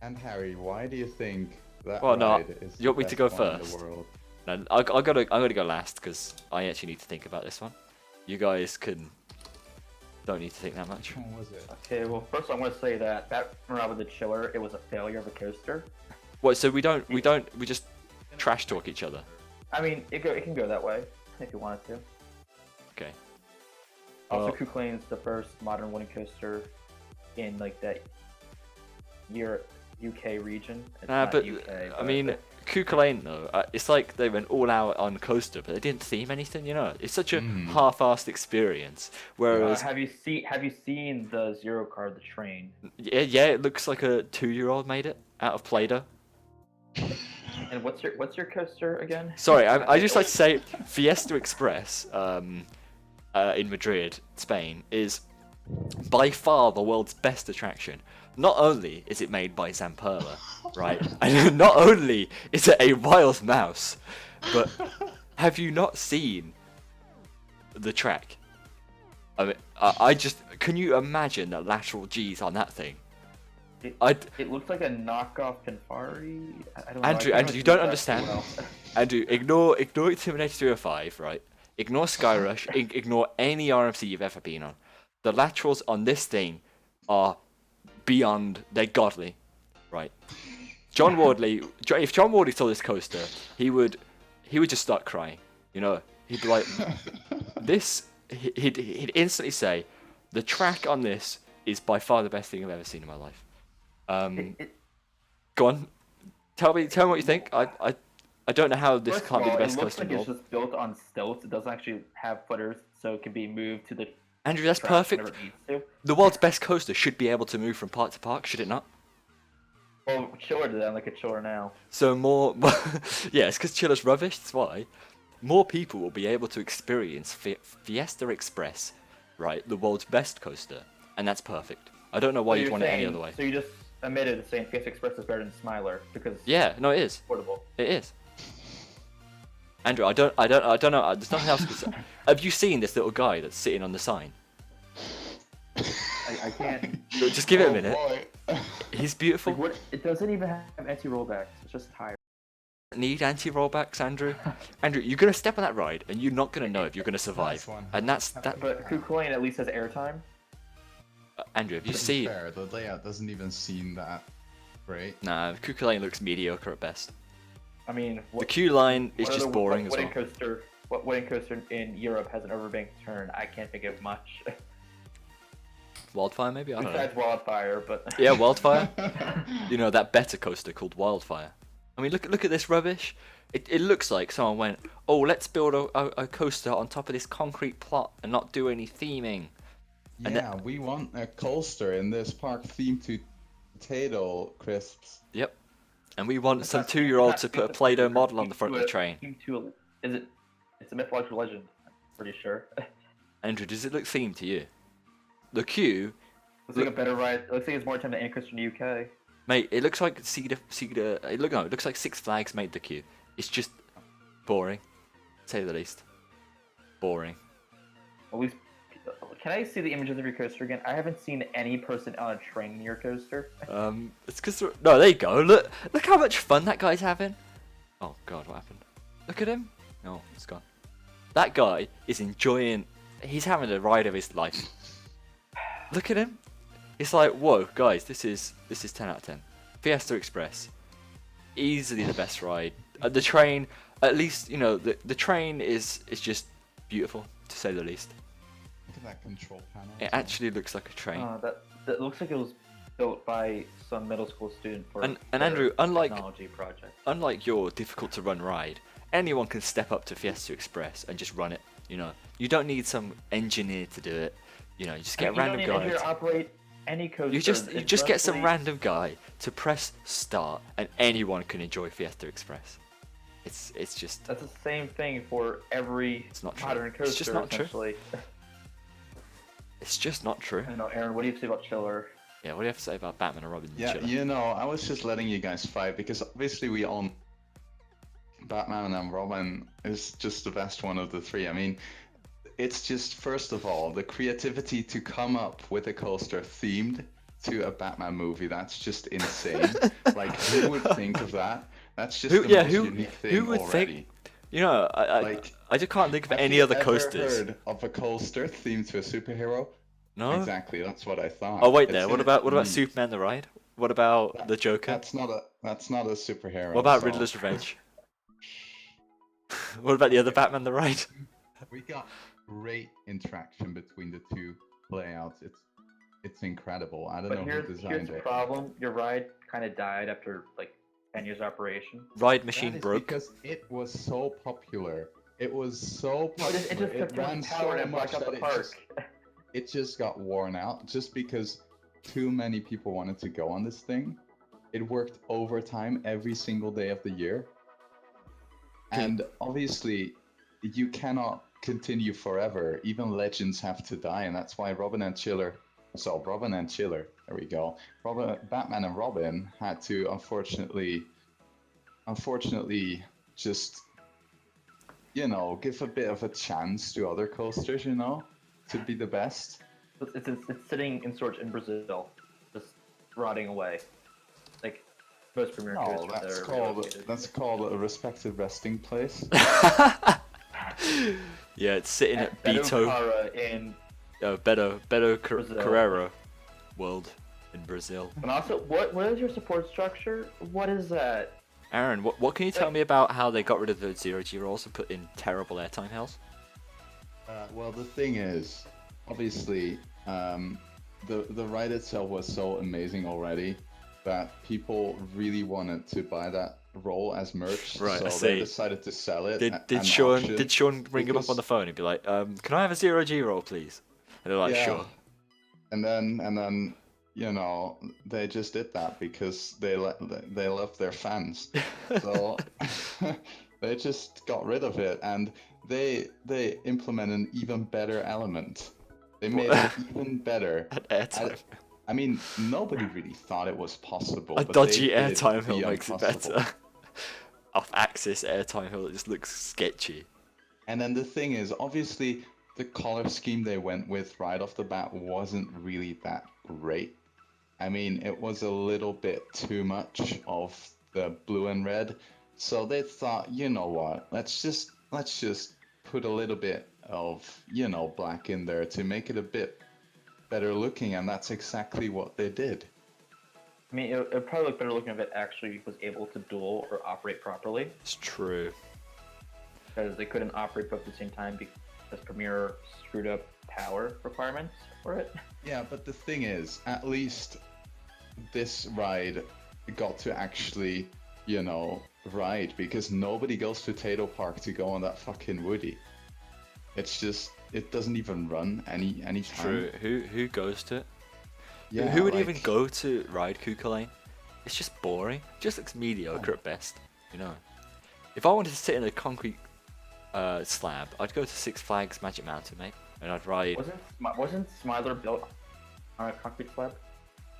And Harry, why do you think that Well, no, ride is you want the me to go best one in first? the world? No, I'm gonna go last because I actually need to think about this one. You guys don't need to think that much. What was it? Okay, well, first I'm going to say that Batman with the Chiller, it was a failure of a coaster. What? So we just trash talk each other. I mean, it can go that way if you wanted to. Okay. Also, Well- Kook Lane's the first modern wooden coaster in like that UK region. It's Nah, not but UK, I mean, Kook Lane though, it's like they went all out on coaster, but they didn't theme anything. You know, it's such a half-assed experience. Whereas, have you seen the Zero Car, the train? yeah, it looks like a 2-year-old made it out of Play-Doh. And what's your coaster again? Sorry, I just like to say Fiesta Express in Madrid, Spain, is by far the world's best attraction. Not only is it made by Zamperla, right? And not only is it a wild mouse, but have you not seen the track? I mean, I just can you imagine the lateral G's on that thing? It looks like a knockoff Pinfari. I don't know. Andrew, you don't understand. Andrew, ignore Terminator 305, right? Ignore Skyrush, ignore any RMC you've ever been on. The laterals on this thing are beyond, they're godly, right? John Wardley, if John Wardley saw this coaster, he would just start crying. You know, he'd be like, he'd instantly say, the track on this is by far the best thing I've ever seen in my life. Go on, tell me what you think. I don't know how this First can't of be the all, best it looks coaster like in the it's world. just built on stilts. It doesn't actually have footers, so it can be moved to the Andrew, that's track perfect. whenever it needs to. The world's best coaster should be able to move from park to park, should it not? Well, Chiller did that like a Chiller now. So more, yeah, it's because Chiller's rubbish. That's why. More people will be able to experience Fiesta Express, right? The world's best coaster, and that's perfect. I don't know why So you'd you're want it any saying- other way. So you just admitted saying Fiesta Express is better than Smiler because Yeah, no, it is. it's portable. It is. Andrew, I don't know. There's nothing else to say. Have you seen this little guy that's sitting on the sign? I can't. Just give it a Oh, minute. boy. He's beautiful. Like, what? It doesn't even have anti-rollbacks. It's just tires. Need anti-rollbacks, Andrew. Andrew, you're gonna step on that ride, and you're not gonna know if you're gonna survive. Nice one. And that's that. But Kook Lane at least has airtime. Andrew, have you To be seen? fair, the layout doesn't even seem that great. Nah, Kook Lane looks mediocre at best. I mean, The queue line is what just other boring as wooden well. coaster? What wooden coaster in Europe has an overbanked turn? I can't think of much. Wildfire, maybe? I don't know. Besides Wildfire, but Yeah, Wildfire. You know, that better coaster called Wildfire. I mean, look at this rubbish. It looks like someone went, oh, let's build a coaster on top of this concrete plot and not do any theming. And Yeah, we want a coaster in this park themed to potato crisps. Yep. And we want some 2-year-old to put a Play-Doh model on the front of the train. It's a mythological legend. I'm pretty sure. Andrew, does it look themed to you? The queue, Looks like a better ride. It looks like it's more time than any coaster in the UK. mate, it looks like Cedar. It looks like Six Flags made the queue. It's just boring, to say the least. Boring. At least, can I see the images of your coaster again? I haven't seen any person on a train near your coaster. It's because no, there you go. Look how much fun that guy's having. Oh God, what happened? Look at him. No, it's gone. That guy is enjoying. He's having the ride of his life. Look at him. It's like, whoa, guys, this is 10 out of 10. Fiesta Express, easily the best ride. The train, at least you know the train is just beautiful to say the least. Look at that control panel. It actually looks like a train. That looks like it was built by some middle school student for And their Andrew, unlike technology project. your difficult to run ride, anyone can step up to Fiesta Express and just run it. You know, you don't need some engineer to do it. You know, you just get a You don't random need guy. an engineer to operate any coaster. You just get some especially- random guy to press start, and anyone can enjoy Fiesta Express. It's just That's the same thing for every It's not true. modern coaster. It's just not true. essentially. it's just not true. I don't know, Aaron. What do you say about Chiller? Yeah, what do you have to say about Batman and Robin? and Yeah, Chiller? you know, I was just letting you guys fight because obviously we all Batman and Robin is just the best one of the three. I mean, it's just first of all the creativity to come up with a coaster themed to a Batman movie. That's just insane. Like, who would think of that? That's just the most unique thing who would already. think? You know, Like, I just can't think of have any you other ever coasters. heard of a coaster themed to a superhero? No. Exactly, that's what I thought. Oh wait, It's there. in What its about name. Superman the Ride? What about the Joker? That's not a superhero. What about so- Riddler's Revenge? What about the other Batman the Ride? We got great interaction between the two layouts. It's incredible. I don't But know who here's designed the it. problem. Your ride kind of died after like 10 years operation. Ride That machine is broke. because it was so popular. It was so No, popular. it just took too ran much power so and it much blocked out that the it park. just it just got worn out just because too many people wanted to go on this thing. It worked overtime every single day of the year. And obviously, you cannot continue forever. Even legends have to die, and that's why Robin and Chiller, there we go. Batman and Robin had to unfortunately, just give a bit of a chance to other coasters, to be the best. It's sitting in storage in Brazil, just rotting away. Like most premier No, coasters that that's are called relocated. that's called a respected resting place. Yeah, it's sitting at Beto Beto, Cara in Beto Brazil. Carrero World in Brazil. And also, what is your support structure? What is that? Aaron, what can you tell me about how they got rid of the zero-G rolls and put in terrible airtime hills? Well, the thing is, obviously, the ride itself was so amazing already that people really wanted to buy that roll as merch. Right, so I they see. decided to sell it. Did Sean ring him up on the phone and be like, can I have a zero-G roll, please? And they're like, Yeah. sure. And then they just did that because they love their fans. So they just got rid of it, and they implemented an even better element. They made it even better. An airtime. I mean, nobody really thought it was possible. A but dodgy they did it airtime to hill be makes it impossible. better. Off-axis airtime hill that just looks sketchy. And then the thing is, obviously, the color scheme they went with right off the bat wasn't really that great. I mean, it was a little bit too much of the blue and red. So they thought, you know what? Let's just put a little bit of, black in there to make it a bit better looking, and that's exactly what they did. I mean, it would probably look better looking if it actually was able to duel or operate properly, It's true. because they couldn't operate both at the same time because Premiere screwed up power requirements for it. Yeah, but the thing is, at least this ride got to actually, ride, because nobody goes to Tato Park to go on that fucking Woody. It's just, it doesn't even run any time. True. Who goes to it? Yeah, Who would like, even go to ride Kuka Lane? It's just boring. It just looks mediocre at best. If I wanted to sit in a concrete slab, I'd go to Six Flags Magic Mountain, mate, and I'd ride. Wasn't Smiler built on a concrete slab?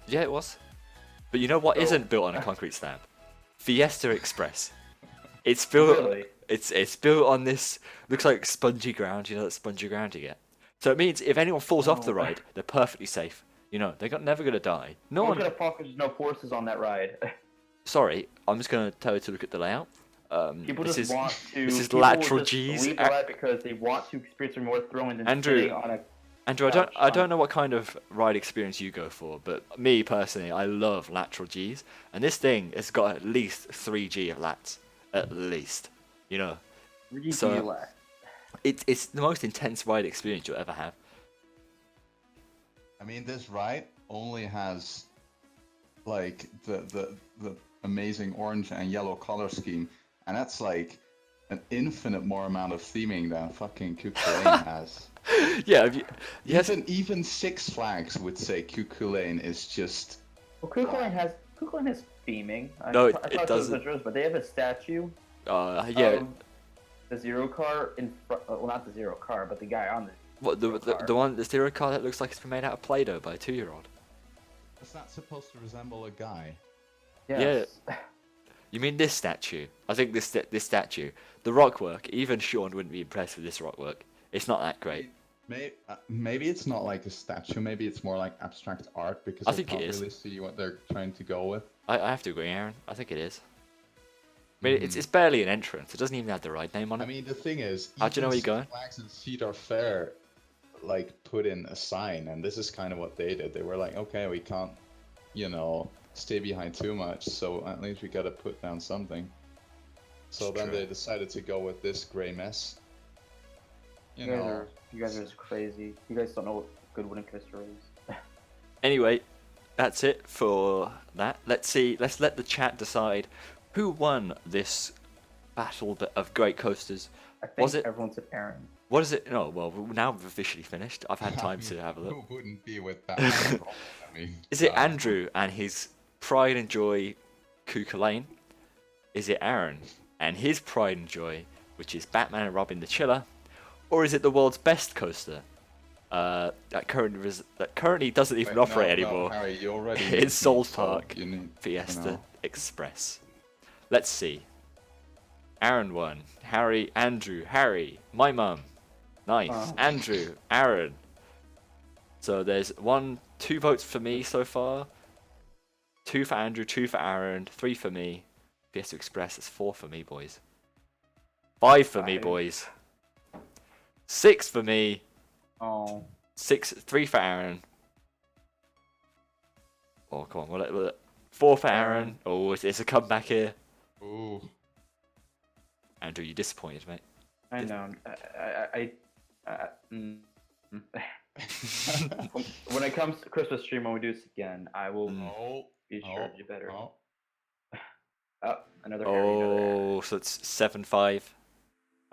Yeah, it was. But you know what Oh. isn't built on a concrete slab? Fiesta Express. It's built. Really? It's built on this. Looks like spongy ground. You know that spongy ground you get. So it means if anyone falls off the Oh. ride, they're perfectly safe. They're never gonna die. No I'm one. gonna fall because there's no forces on that ride. Sorry, I'm just gonna tell you to look at the layout. People this just is want to. this is people lateral just G's. leave the ride because they want to experience more throwing than Andrew, sitting on a. Andrew, I couch don't on- know what kind of ride experience you go for, but me personally, I love lateral G's, and this thing has got at least 3G of lats, at least. Really so- less. It's the most intense ride experience you'll ever have. I mean, this ride only has, like, the amazing orange and yellow color scheme, and that's like an infinite more amount of theming than fucking Kuka Lane has. Yeah, yes, Even Six Flags would say Kuku Lane is just. Well, Kukulin has theming. No, I it talked to the doesn't. visitors, but they have a statue. yeah. Of the zero car in front. Well, not the zero car, but the guy on the. What zero car. the stereo car that looks like it's been made out of Play-Doh by a 2-year-old? Is that supposed to resemble a guy? Yes. You mean this statue? I think this statue, the rock work. Even Sean wouldn't be impressed with this rock work. It's not that great. Maybe it's not like a statue. Maybe it's more like abstract art, because I I think it can't is. really see what they're trying to go with. I have to agree, Aaron. I think it is. I mean, it's barely an entrance. It doesn't even have the ride name on it. I mean, the thing is, How do you know where you're going? Flags and Cedar Fair, like, put in a sign, and this is kind of what they did. They were like, okay, we can't, stay behind too much, so at least we gotta put down something. So It's then true. they decided to go with this gray mess. You You guys, know, are just crazy. You guys don't know what good wooden coaster is. Anyway, that's it for that. Let's let the chat decide who won this battle of great coasters. I think Was it? everyone said Aaron. What is it? No, well, now we've officially finished. I've had time to have a look. who wouldn't be with that? I mean, Is it Andrew and his pride and joy, Kuka Lane? Is it Aaron and his pride and joy, which is Batman and Robin the Chiller? Or is it the world's best coaster that currently doesn't even operate anymore? No, Harry, you already It's need me, Souls so Park you need, Fiesta Express. Let's see. Aaron won. Harry, my mum. Nice. Oh. Andrew, Aaron. So there's 2 votes for me so far. 2 for Andrew, 2 for Aaron, 3 for me. Fiesta Express is 4 for me, boys. 5 for me, 5. boys. 6 for me. Oh. 3 for Aaron. Oh, come on. Will it 4 for Aaron. Oh, it's a comeback here. Ooh. Andrew, you disappointed, mate. I know. Mm. When it comes to Christmas stream, when we do this again, I will Oh. be sure to do better. Oh. Oh, another Harry, another Aaron. Oh, so it's 7-5.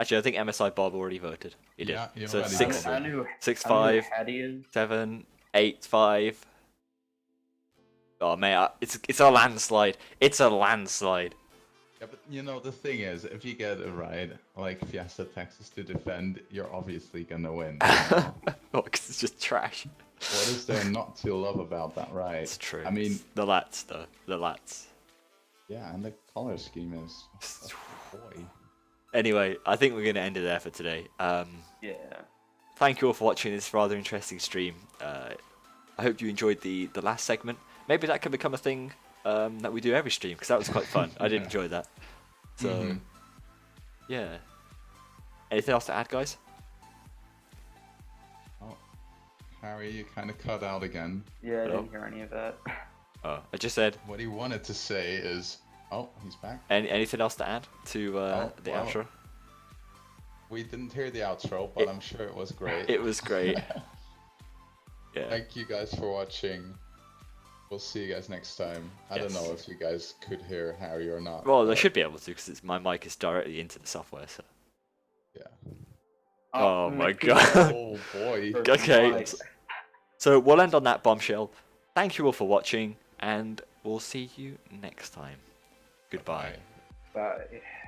Actually, I think MSI Bob already voted. He did. Yeah, he So already it's voted. I knew 6, I don't know 5, who Hattie is. 7, 8, 5. Oh, mate, it's a landslide. It's a landslide. Yeah, but the thing is, if you get a ride like Fiesta Texas to defend, you're obviously gonna win. Oh, because it's just trash. What is there not to love about that ride? It's true. I mean, the lats, though. The lats. yeah, and the color scheme is. Oh, boy. Anyway, I think we're going to end it there for today. Yeah. Thank you all for watching this rather interesting stream. I hope you enjoyed the last segment. Maybe that can become a thing that we do every stream, because that was quite fun. I did enjoy that. So, yeah. Anything else to add, guys? Oh, Harry, you kind of cut out again. Yeah, I Hello? didn't hear any of that. Oh, I just said, What he wanted to say is, oh, he's back. anything else to add to the well, outro? We didn't hear the outro, but I'm sure it was great. It was great. Yeah. Thank you guys for watching. We'll see you guys next time. I don't Yes. know if you guys could hear Harry or not. Well, they but should be able to, because my mic is directly into the software. So. Yeah. Oh my Mickey God. Oh boy. Mouse. Okay. Nice. So we'll end on that bombshell. Thank you all for watching, and we'll see you next time. Goodbye. Bye. Bye.